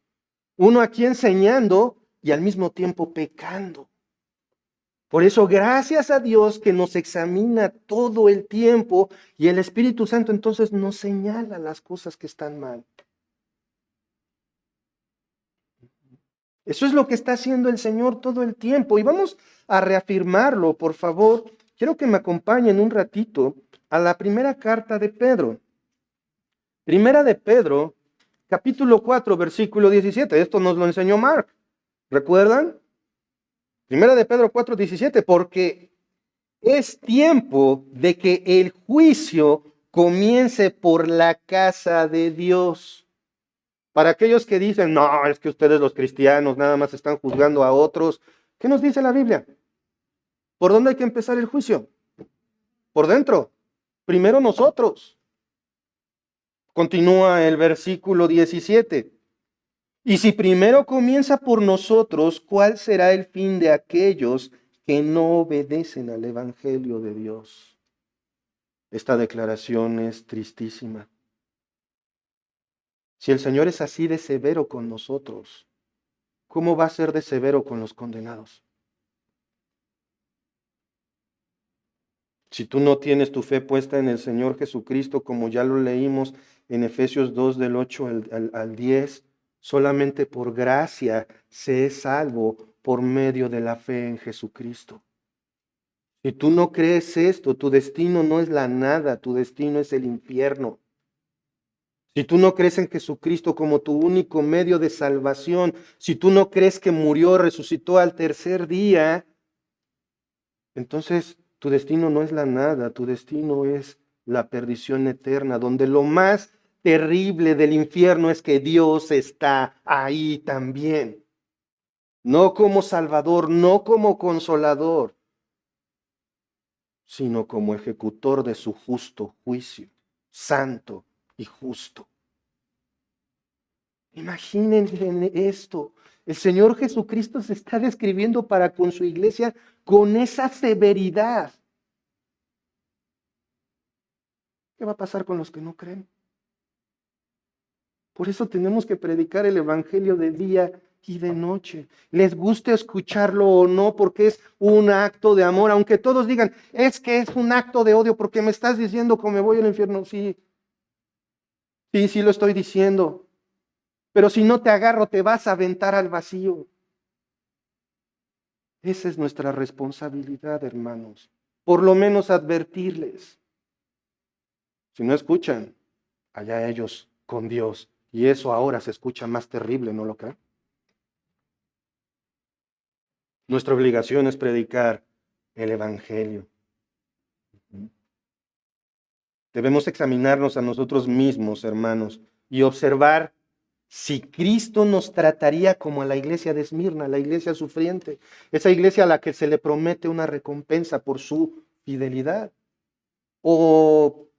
Uno aquí enseñando y al mismo tiempo pecando. Por eso, gracias a Dios que nos examina todo el tiempo y el Espíritu Santo entonces nos señala las cosas que están mal. Eso es lo que está haciendo el Señor todo el tiempo. Y vamos a reafirmarlo, por favor. Quiero que me acompañen un ratito a la primera carta de Pedro. Primera de Pedro, capítulo 4, versículo 17. Esto nos lo enseñó Mark. ¿Recuerdan? Primera de Pedro 4, 17. Porque es tiempo de que el juicio comience por la casa de Dios. Para aquellos que dicen, no, es que ustedes los cristianos nada más están juzgando a otros. ¿Qué nos dice la Biblia? ¿Por dónde hay que empezar el juicio? Por dentro. Primero nosotros. Continúa el versículo 17. Y si primero comienza por nosotros, ¿cuál será el fin de aquellos que no obedecen al Evangelio de Dios? Esta declaración es tristísima. Si el Señor es así de severo con nosotros, ¿cómo va a ser de severo con los condenados? Si tú no tienes tu fe puesta en el Señor Jesucristo, como ya lo leímos en Efesios 2 del 8 al 10, solamente por gracia se es salvo por medio de la fe en Jesucristo. Si tú no crees esto, tu destino no es la nada, tu destino es el infierno. Si tú no crees en Jesucristo como tu único medio de salvación, si tú no crees que murió, resucitó al tercer día, entonces tu destino no es la nada, tu destino es la perdición eterna, donde lo más terrible del infierno es que Dios está ahí también. No como Salvador, no como Consolador, sino como ejecutor de su justo juicio, santo y justo. Imaginen esto. El Señor Jesucristo se está describiendo para con su iglesia con esa severidad. ¿Qué va a pasar con los que no creen? Por eso tenemos que predicar el Evangelio de día y de noche. Les guste escucharlo o no, porque es un acto de amor. Aunque todos digan, es que es un acto de odio, porque me estás diciendo que me voy al infierno. Sí, sí lo estoy diciendo. Pero si no te agarro, te vas a aventar al vacío. Esa es nuestra responsabilidad, hermanos. Por lo menos advertirles. Si no escuchan, allá ellos con Dios. Y eso ahora se escucha más terrible, ¿no lo creen? Nuestra obligación es predicar el Evangelio. Debemos examinarnos a nosotros mismos, hermanos, y observar si Cristo nos trataría como a la iglesia de Esmirna, la iglesia sufriente, esa iglesia a la que se le promete una recompensa por su fidelidad. O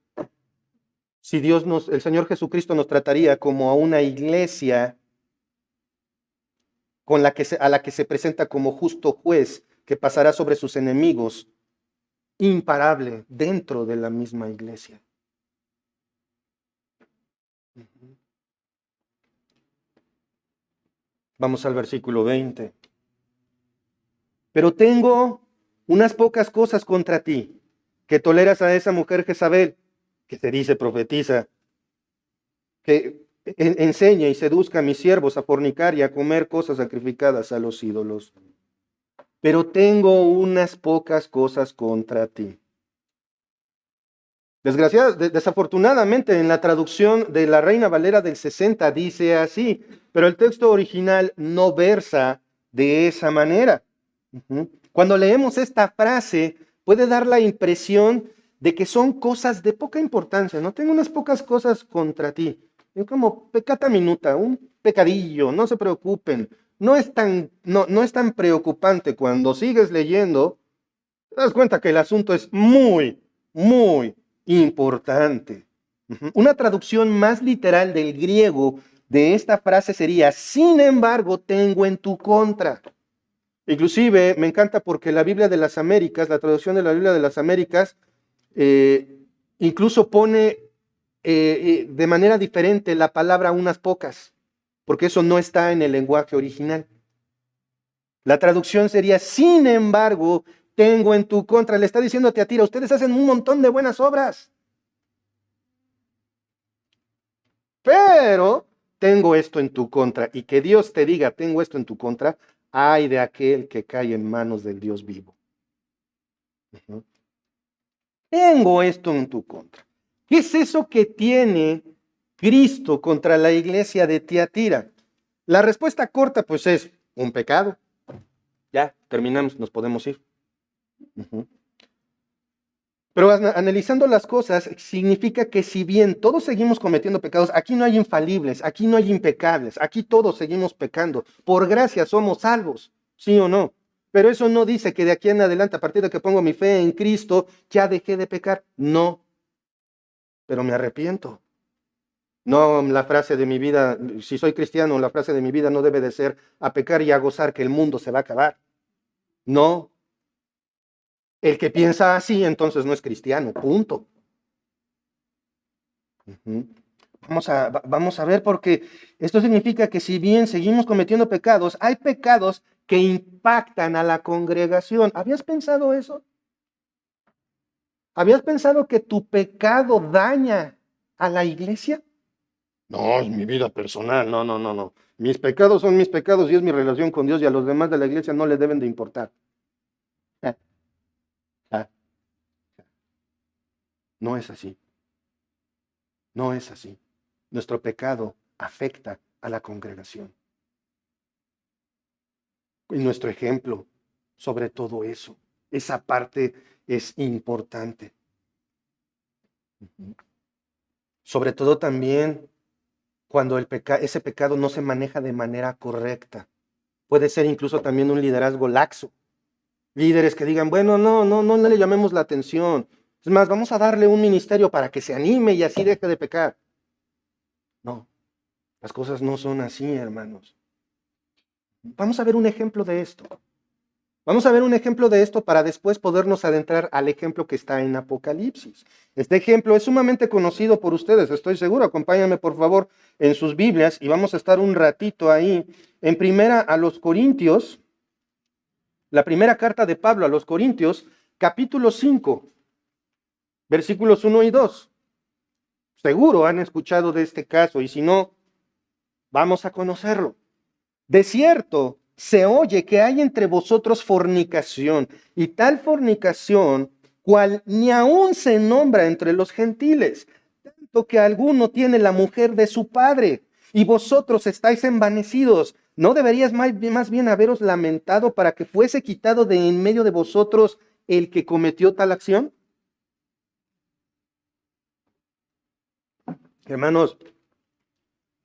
si el Señor Jesucristo nos trataría como a una iglesia a la que se presenta como justo juez que pasará sobre sus enemigos, imparable dentro de la misma iglesia. Vamos al versículo 20. Pero tengo unas pocas cosas contra ti, que toleras a esa mujer Jezabel, que se dice profetiza, que enseñe y seduzca a mis siervos a fornicar y a comer cosas sacrificadas a los ídolos. Pero tengo unas pocas cosas contra ti. Desafortunadamente, en la traducción de la Reina Valera del 60 dice así, pero el texto original no versa de esa manera. Cuando leemos esta frase, puede dar la impresión de que son cosas de poca importancia, ¿no? Tengo unas pocas cosas contra ti. Es como pecata minuta, un pecadillo, no se preocupen. No es tan preocupante cuando sigues leyendo, te das cuenta que el asunto es muy, muy importante. Una traducción más literal del griego de esta frase sería, sin embargo, tengo en tu contra. Inclusive me encanta porque la Biblia de las Américas, la traducción de la Biblia de las Américas, incluso pone de manera diferente la palabra unas pocas, porque eso no está en el lenguaje original. La traducción sería, sin embargo, tengo en tu contra. Le está diciendo a Tiatira, ustedes hacen un montón de buenas obras, pero tengo esto en tu contra. Y que Dios te diga, tengo esto en tu contra, ay de aquel que cae en manos del Dios vivo. Tengo esto en tu contra. ¿Qué es eso que tiene Cristo contra la iglesia de Tiatira? La respuesta corta, pues, es un pecado. Ya, terminamos, nos podemos ir. Pero analizando las cosas, significa que si bien todos seguimos cometiendo pecados, aquí no hay infalibles, aquí no hay impecables, aquí todos seguimos pecando. Por gracia somos salvos, ¿sí o no? Pero eso no dice que de aquí en adelante, a partir de que pongo mi fe en Cristo, ya dejé de pecar. No, pero me arrepiento. No, la frase de mi vida, si soy cristiano, la frase de mi vida no debe de ser a pecar y a gozar que el mundo se va a acabar. No, el que piensa así entonces no es cristiano, punto. Vamos a ver, porque esto significa que si bien seguimos cometiendo pecados, hay pecados que impactan a la congregación. ¿Habías pensado eso? ¿Habías pensado que tu pecado daña a la iglesia? No, es mi vida personal, no, no, no, no. Mis pecados son mis pecados y es mi relación con Dios y a los demás de la iglesia no le deben de importar. Ah, ah. No es así, no es así. Nuestro pecado afecta a la congregación. Y nuestro ejemplo sobre todo eso, esa parte es importante. Sobre todo también cuando ese pecado no se maneja de manera correcta. Puede ser incluso también un liderazgo laxo. Líderes que digan, bueno, no le llamemos la atención. Es más, vamos a darle un ministerio para que se anime y así deje de pecar. No, las cosas no son así, hermanos. Vamos a ver un ejemplo de esto. Vamos a ver un ejemplo de esto para después podernos adentrar al ejemplo que está en Apocalipsis. Este ejemplo es sumamente conocido por ustedes, estoy seguro. Acompáñame por favor en sus Biblias y vamos a estar un ratito ahí. En primera a los Corintios, la primera carta de Pablo a los Corintios, capítulo 5, versículos 1 y 2. Seguro han escuchado de este caso y si no, vamos a conocerlo. De cierto, se oye que hay entre vosotros fornicación, y tal fornicación, cual ni aún se nombra entre los gentiles, tanto que alguno tiene la mujer de su padre, y vosotros estáis envanecidos. ¿No deberías más bien haberos lamentado para que fuese quitado de en medio de vosotros el que cometió tal acción? Hermanos,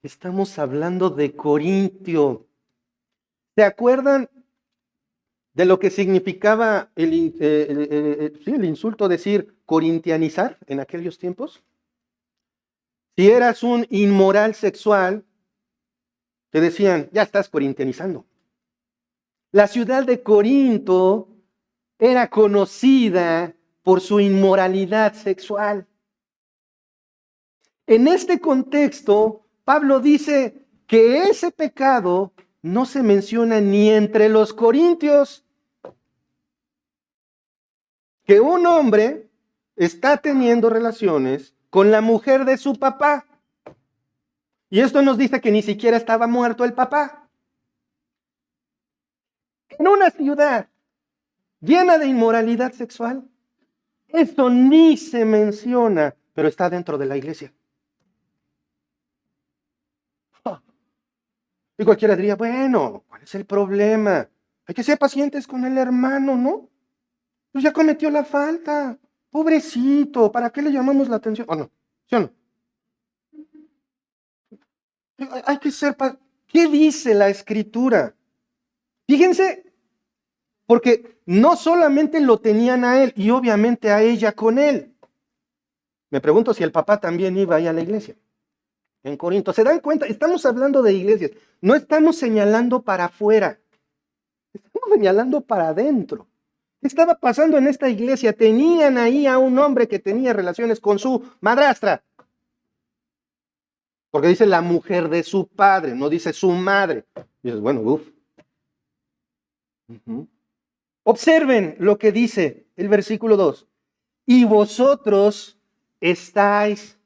estamos hablando de Corintio. ¿Se acuerdan de lo que significaba el insulto decir corintianizar en aquellos tiempos? Si eras un inmoral sexual, te decían, ya estás corintianizando. La ciudad de Corinto era conocida por su inmoralidad sexual. En este contexto, Pablo dice que ese pecado no se menciona ni entre los corintios, que un hombre está teniendo relaciones con la mujer de su papá. Y esto nos dice que ni siquiera estaba muerto el papá. En una ciudad llena de inmoralidad sexual, eso ni se menciona, pero está dentro de la iglesia. Y cualquiera diría, bueno, ¿cuál es el problema? Hay que ser pacientes con el hermano, ¿no? Pues ya cometió la falta. Pobrecito, ¿para qué le llamamos la atención? ¿O no? ¿Sí o no? Hay que ser ¿Qué dice la escritura? Fíjense, porque no solamente lo tenían a él y obviamente a ella con él. Me pregunto si el papá también iba ahí a la iglesia. En Corinto. ¿Se dan cuenta? Estamos hablando de iglesias. No estamos señalando para afuera. Estamos señalando para adentro. ¿Qué estaba pasando en esta iglesia? Tenían ahí a un hombre que tenía relaciones con su madrastra. Porque dice la mujer de su padre, no dice su madre. Y dices, bueno, uff. Observen lo que dice el versículo 2. Y vosotros estáis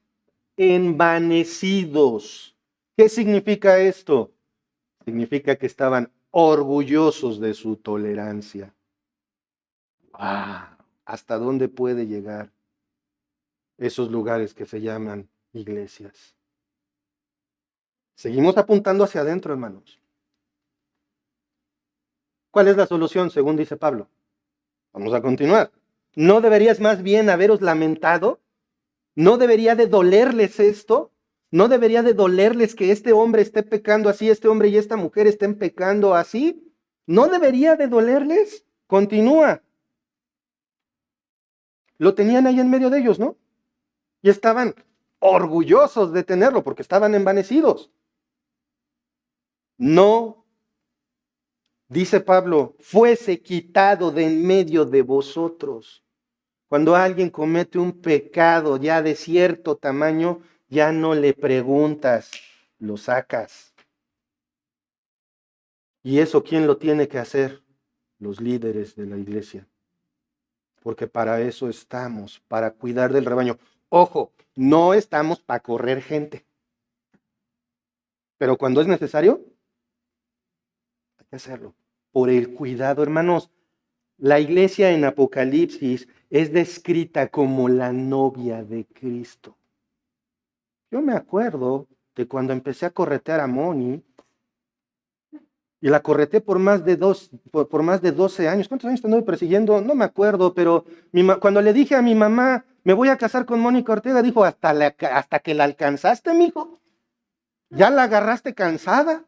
envanecidos. ¿Qué significa esto? Significa que estaban orgullosos de su tolerancia. ¡Wow! ¿Hasta dónde puede llegar esos lugares que se llaman iglesias? Seguimos apuntando hacia adentro, hermanos. ¿Cuál es la solución, según dice Pablo? Vamos a continuar. ¿No deberías más bien haberos lamentado? ¿No debería de dolerles esto? ¿No debería de dolerles que este hombre esté pecando así, este hombre y esta mujer estén pecando así? ¿No debería de dolerles? Continúa. Lo tenían ahí en medio de ellos, ¿no? Y estaban orgullosos de tenerlo porque estaban envanecidos. No, dice Pablo, fuese quitado de en medio de vosotros. Cuando alguien comete un pecado ya de cierto tamaño, ya no le preguntas, lo sacas. ¿Y eso quién lo tiene que hacer? Los líderes de la iglesia. Porque para eso estamos, para cuidar del rebaño. Ojo, no estamos para correr gente. Pero cuando es necesario, hay que hacerlo. Por el cuidado, hermanos. La iglesia en Apocalipsis es descrita como la novia de Cristo. Yo me acuerdo de cuando empecé a corretear a Moni, y la correteé por más de 12 años. ¿Cuántos años te anduve persiguiendo? No me acuerdo, pero cuando le dije a mi mamá, me voy a casar con Mónica Ortega, dijo, hasta que la alcanzaste, mijo. Ya la agarraste cansada.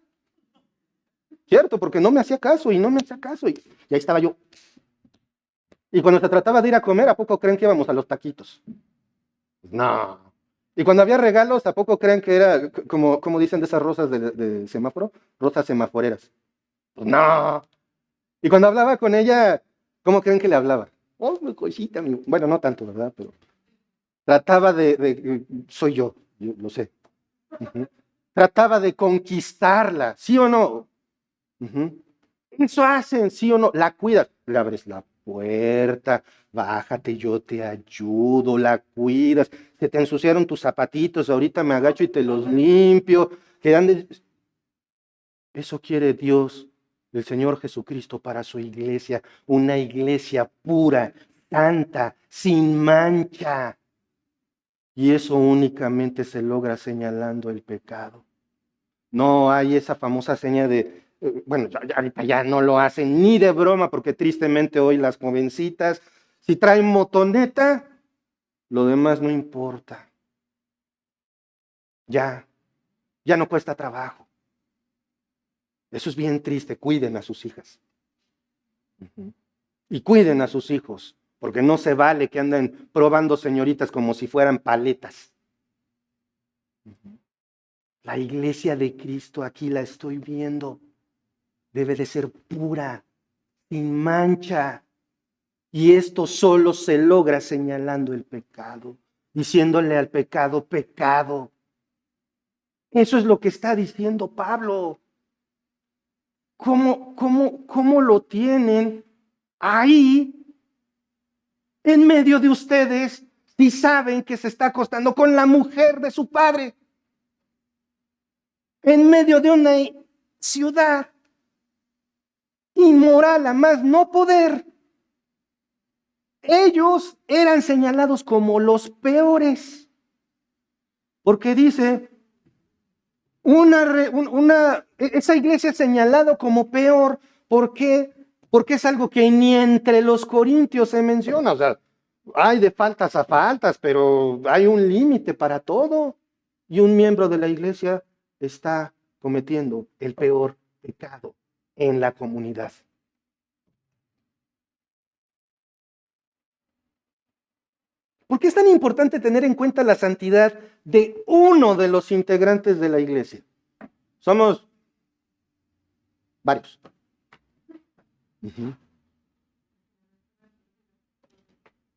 Cierto, porque no me hacía caso y no me hacía caso. Y ahí estaba yo. Y cuando se trataba de ir a comer, ¿a poco creen que íbamos a los taquitos? No. Y cuando había regalos, ¿a poco creen que era, como dicen de esas rosas de semáforo? Rosas semaforeras. Pues no. Y cuando hablaba con ella, ¿cómo creen que le hablaba? Oh, mi cosita. Bueno, no tanto, ¿verdad? Pero trataba soy yo lo sé. Trataba de conquistarla, ¿sí o no? Eso hacen, ¿sí o no? La cuidas, le abres la puerta, bájate, yo te ayudo, la cuidas, se te ensuciaron tus zapatitos, ahorita me agacho y te los limpio, Eso quiere Dios, el Señor Jesucristo, para su iglesia, una iglesia pura, santa, sin mancha. Y eso únicamente se logra señalando el pecado. No hay esa famosa seña de, bueno, ahorita ya no lo hacen ni de broma, porque tristemente hoy las jovencitas, si traen motoneta, lo demás no importa. Ya no cuesta trabajo. Eso es bien triste, cuiden a sus hijas. Y cuiden a sus hijos, porque no se vale que anden probando señoritas como si fueran paletas. La iglesia de Cristo, aquí la estoy viendo, debe de ser pura, sin mancha. Y esto solo se logra señalando el pecado, diciéndole al pecado, pecado. Eso es lo que está diciendo Pablo. ¿Cómo lo tienen ahí en medio de ustedes si saben que se está acostando con la mujer de su padre? en medio de una ciudad inmoral a más no poder. Ellos eran señalados como los peores, porque dice, esa iglesia es señalada como peor. ¿Por qué? Porque es algo que ni entre los corintios se menciona. O sea, hay de faltas a faltas, pero hay un límite para todo. Y un miembro de la iglesia está cometiendo el peor pecado en la comunidad. ¿Por qué es tan importante tener en cuenta la santidad de uno de los integrantes de la iglesia? Somos varios.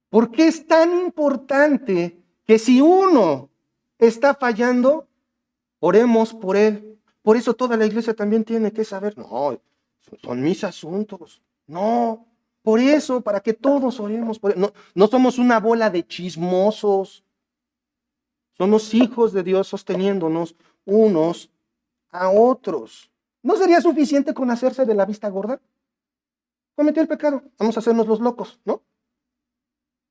¿Por qué es tan importante que si uno está fallando, oremos por él? Por eso toda la iglesia también tiene que saber, no, son mis asuntos. No, por eso, para que todos oremos por él. No, no somos una bola de chismosos. Somos hijos de Dios sosteniéndonos unos a otros. ¿No sería suficiente con hacerse de la vista gorda? Cometió el pecado, vamos a hacernos los locos, ¿no?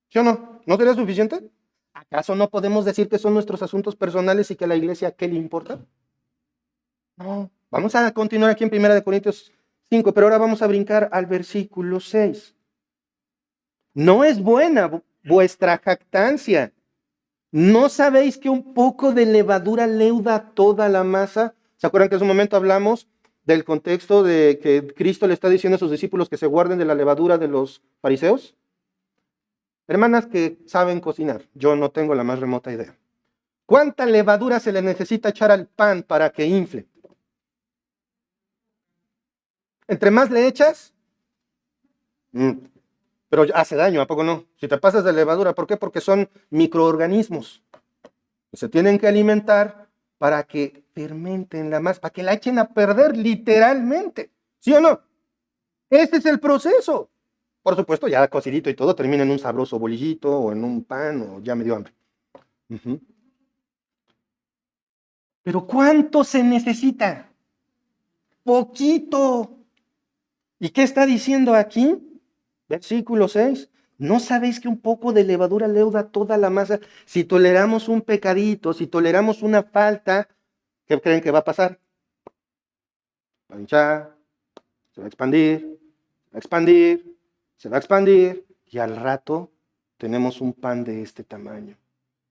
¿Sí o no? ¿No sería suficiente? ¿Acaso no podemos decir que son nuestros asuntos personales y que a la iglesia qué le importa? No. Vamos a continuar aquí en 1 Corintios 5, pero ahora vamos a brincar al versículo 6. No es buena vuestra jactancia. ¿No sabéis que un poco de levadura leuda toda la masa? ¿Se acuerdan que hace un momento hablamos del contexto de que Cristo le está diciendo a sus discípulos que se guarden de la levadura de los fariseos? Hermanas que saben cocinar, yo no tengo la más remota idea. ¿Cuánta levadura se le necesita echar al pan para que infle? Entre más le echas, pero hace daño, ¿a poco no? Si te pasas de levadura, ¿por qué? Porque son microorganismos que se tienen que alimentar para que fermenten la masa, para que la echen a perder literalmente. ¿Sí o no? Este es el proceso. Por supuesto, ya cocidito y todo termina en un sabroso bolillito o en un pan o ya me dio hambre. Pero ¿cuánto se necesita? Poquito. ¿Y qué está diciendo aquí? Versículo 6. ¿No sabéis que un poco de levadura leuda toda la masa? Si toleramos un pecadito, si toleramos una falta, ¿qué creen que va a pasar? Va a hinchar, se va a expandir, se va a expandir, se va a expandir, y al rato tenemos un pan de este tamaño.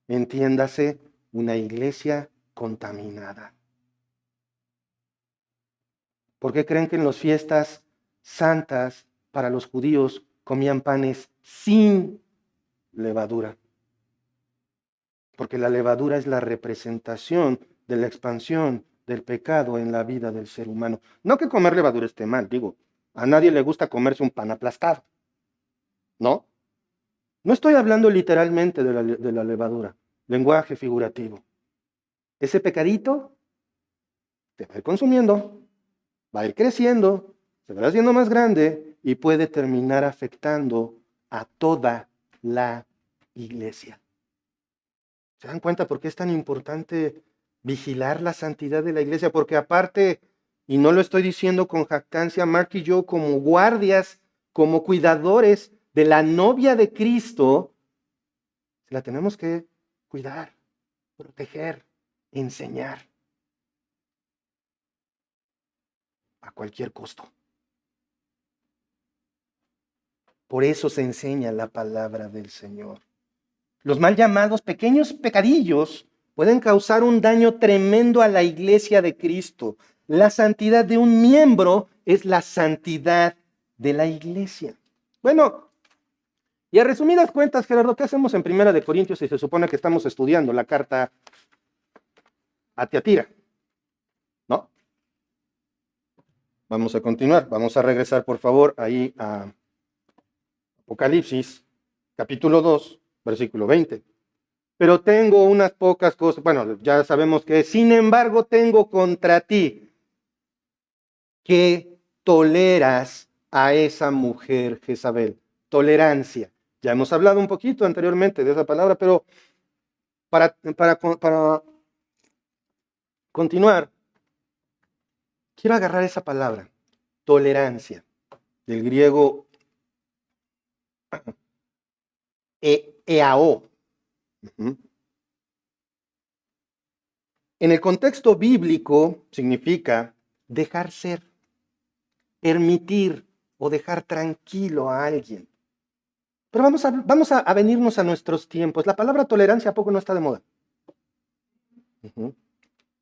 Entiéndase, una iglesia contaminada. ¿Por qué creen que en las fiestas santas para los judíos comían panes sin levadura? Porque la levadura es la representación de la expansión del pecado en la vida del ser humano. No que comer levadura esté mal, digo, a nadie le gusta comerse un pan aplastado, ¿no? No estoy hablando literalmente de la levadura, lenguaje figurativo. Ese pecadito te va a ir consumiendo, va a ir creciendo, se va haciendo más grande y puede terminar afectando a toda la iglesia. ¿Se dan cuenta por qué es tan importante vigilar la santidad de la iglesia? Porque aparte, y no lo estoy diciendo con jactancia, Mark y yo como guardias, como cuidadores de la novia de Cristo, la tenemos que cuidar, proteger, enseñar a cualquier costo. Por eso se enseña la palabra del Señor. Los mal llamados pequeños pecadillos pueden causar un daño tremendo a la iglesia de Cristo. La santidad de un miembro es la santidad de la iglesia. Bueno, y a resumidas cuentas, Gerardo, ¿qué hacemos en 1 Corintios si se supone que estamos estudiando la carta a Tiatira? ¿No? Vamos a continuar. Vamos a regresar, por favor, ahí a Apocalipsis, capítulo 2, versículo 20. Pero tengo unas pocas cosas, bueno, ya sabemos que, sin embargo, tengo contra ti que toleras a esa mujer Jezabel. Tolerancia. Ya hemos hablado un poquito anteriormente de esa palabra, pero para continuar, Quiero agarrar esa palabra, tolerancia, del griego eao. En el contexto bíblico significa dejar ser, permitir o dejar tranquilo a alguien. Pero vamos a venirnos a nuestros tiempos. La palabra tolerancia, ¿a poco no está de moda?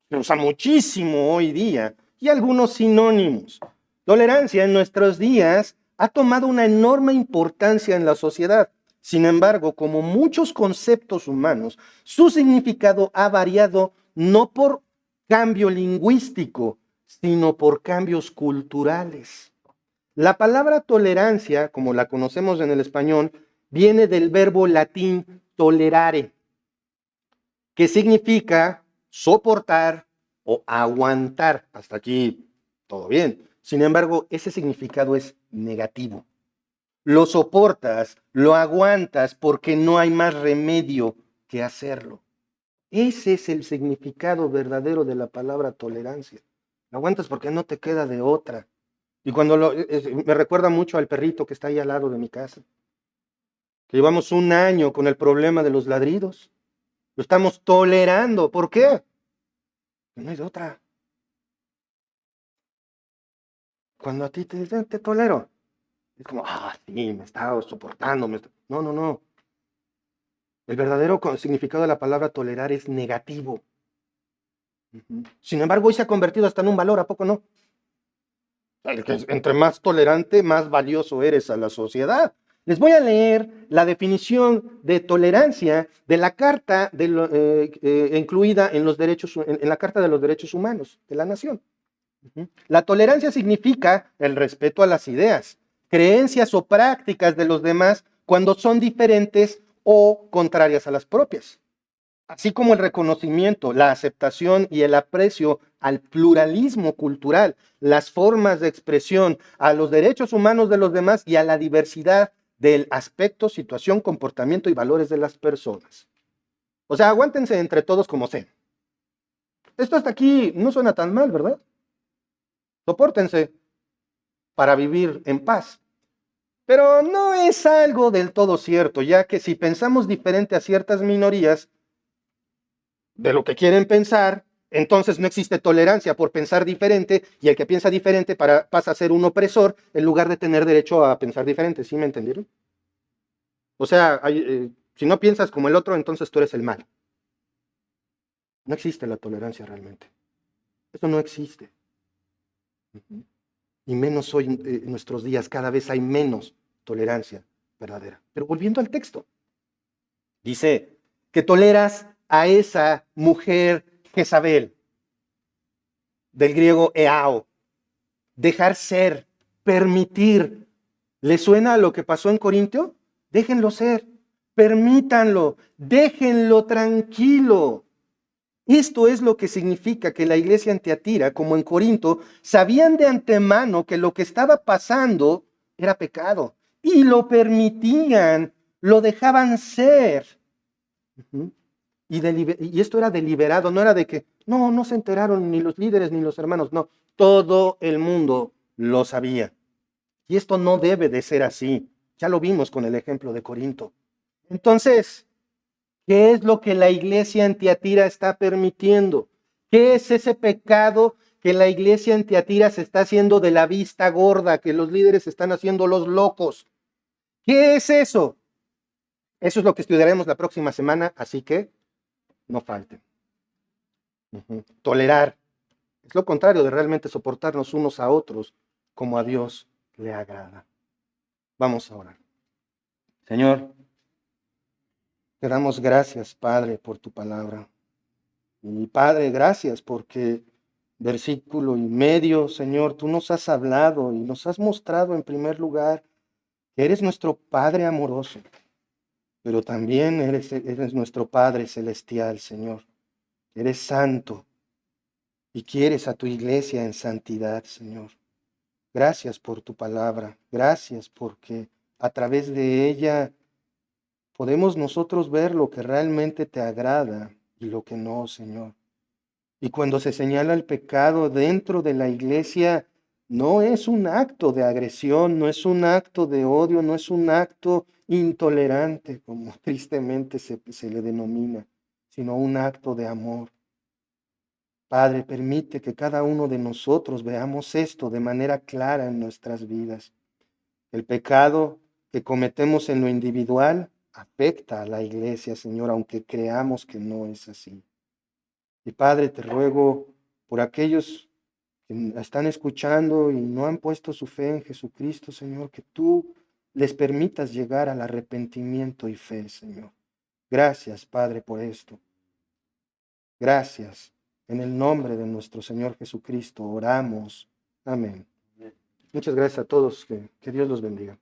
Se usa muchísimo hoy día y algunos sinónimos. Tolerancia en nuestros días ha tomado una enorme importancia en la sociedad. Sin embargo, como muchos conceptos humanos, su significado ha variado no por cambio lingüístico, sino por cambios culturales. La palabra tolerancia, como la conocemos en el español, viene del verbo latín tolerare, que significa soportar o aguantar. Hasta aquí todo bien. Sin embargo, ese significado es negativo. Lo soportas, lo aguantas porque no hay más remedio que hacerlo. Ese es el significado verdadero de la palabra tolerancia. Lo aguantas porque no te queda de otra. Y cuando me recuerda mucho al perrito que está ahí al lado de mi casa. Que llevamos un año con el problema de los ladridos. Lo estamos tolerando. ¿Por qué? No hay de otra. Cuando a ti te dicen, te tolero, es como, sí, me está soportando. No, no, no. El verdadero significado de la palabra tolerar es negativo. Sin embargo, hoy se ha convertido hasta en un valor, ¿a poco no? Entre más tolerante, más valioso eres a la sociedad. Les voy a leer la definición de tolerancia de la carta incluida en los derechos, en la Carta de los Derechos Humanos de la Nación. La tolerancia significa el respeto a las ideas, creencias o prácticas de los demás cuando son diferentes o contrarias a las propias, así como el reconocimiento, la aceptación y el aprecio al pluralismo cultural, las formas de expresión, a los derechos humanos de los demás y a la diversidad del aspecto, situación, comportamiento y valores de las personas. O sea, aguántense entre todos como sean. Esto hasta aquí no suena tan mal, ¿verdad? Sopórtense para vivir en paz. Pero no es algo del todo cierto, ya que si pensamos diferente a ciertas minorías de lo que quieren pensar, entonces no existe tolerancia por pensar diferente y el que piensa diferente pasa a ser un opresor en lugar de tener derecho a pensar diferente. ¿Sí me entendieron? O sea, si no piensas como el otro, entonces tú eres el mal. No existe la tolerancia realmente. Eso no existe. Y menos hoy en nuestros días, cada vez hay menos tolerancia verdadera. Pero volviendo al texto, dice que toleras a esa mujer Jezabel, del griego eao, dejar ser, permitir. ¿Le suena a lo que pasó en Corintio? Déjenlo ser, permítanlo, déjenlo tranquilo. Esto es lo que significa que la iglesia en Tiatira, como en Corinto, sabían de antemano que lo que estaba pasando era pecado y lo permitían, lo dejaban ser. Y esto era deliberado, no era de que, no se enteraron ni los líderes ni los hermanos, no, todo el mundo lo sabía. Y esto no debe de ser así. Ya lo vimos con el ejemplo de Corinto. Entonces, ¿qué es lo que la iglesia en Tiatira está permitiendo? ¿Qué es ese pecado que la iglesia en Tiatira se está haciendo de la vista gorda, que los líderes están haciendo los locos? ¿Qué es eso? Eso es lo que estudiaremos la próxima semana, así que no falten. Tolerar es lo contrario de realmente soportarnos unos a otros como a Dios le agrada. Vamos a orar. Señor, te damos gracias, Padre, por tu palabra. Y Padre, gracias porque versículo y medio, Señor, tú nos has hablado y nos has mostrado en primer lugar que eres nuestro Padre amoroso, pero también eres nuestro Padre celestial, Señor. Eres santo y quieres a tu iglesia en santidad, Señor. Gracias por tu palabra, gracias porque a través de ella podemos nosotros ver lo que realmente te agrada y lo que no, Señor. Y cuando se señala el pecado dentro de la iglesia, no es un acto de agresión, no es un acto de odio, no es un acto intolerante, como tristemente se le denomina, sino un acto de amor. Padre, permite que cada uno de nosotros veamos esto de manera clara en nuestras vidas. El pecado que cometemos en lo individual afecta a la iglesia, Señor, aunque creamos que no es así. Y Padre, te ruego por aquellos que están escuchando y no han puesto su fe en Jesucristo, Señor, que tú les permitas llegar al arrepentimiento y fe, Señor. Gracias, Padre, por esto. Gracias. En el nombre de nuestro Señor Jesucristo oramos. Amén. Muchas gracias a todos. Que Dios los bendiga.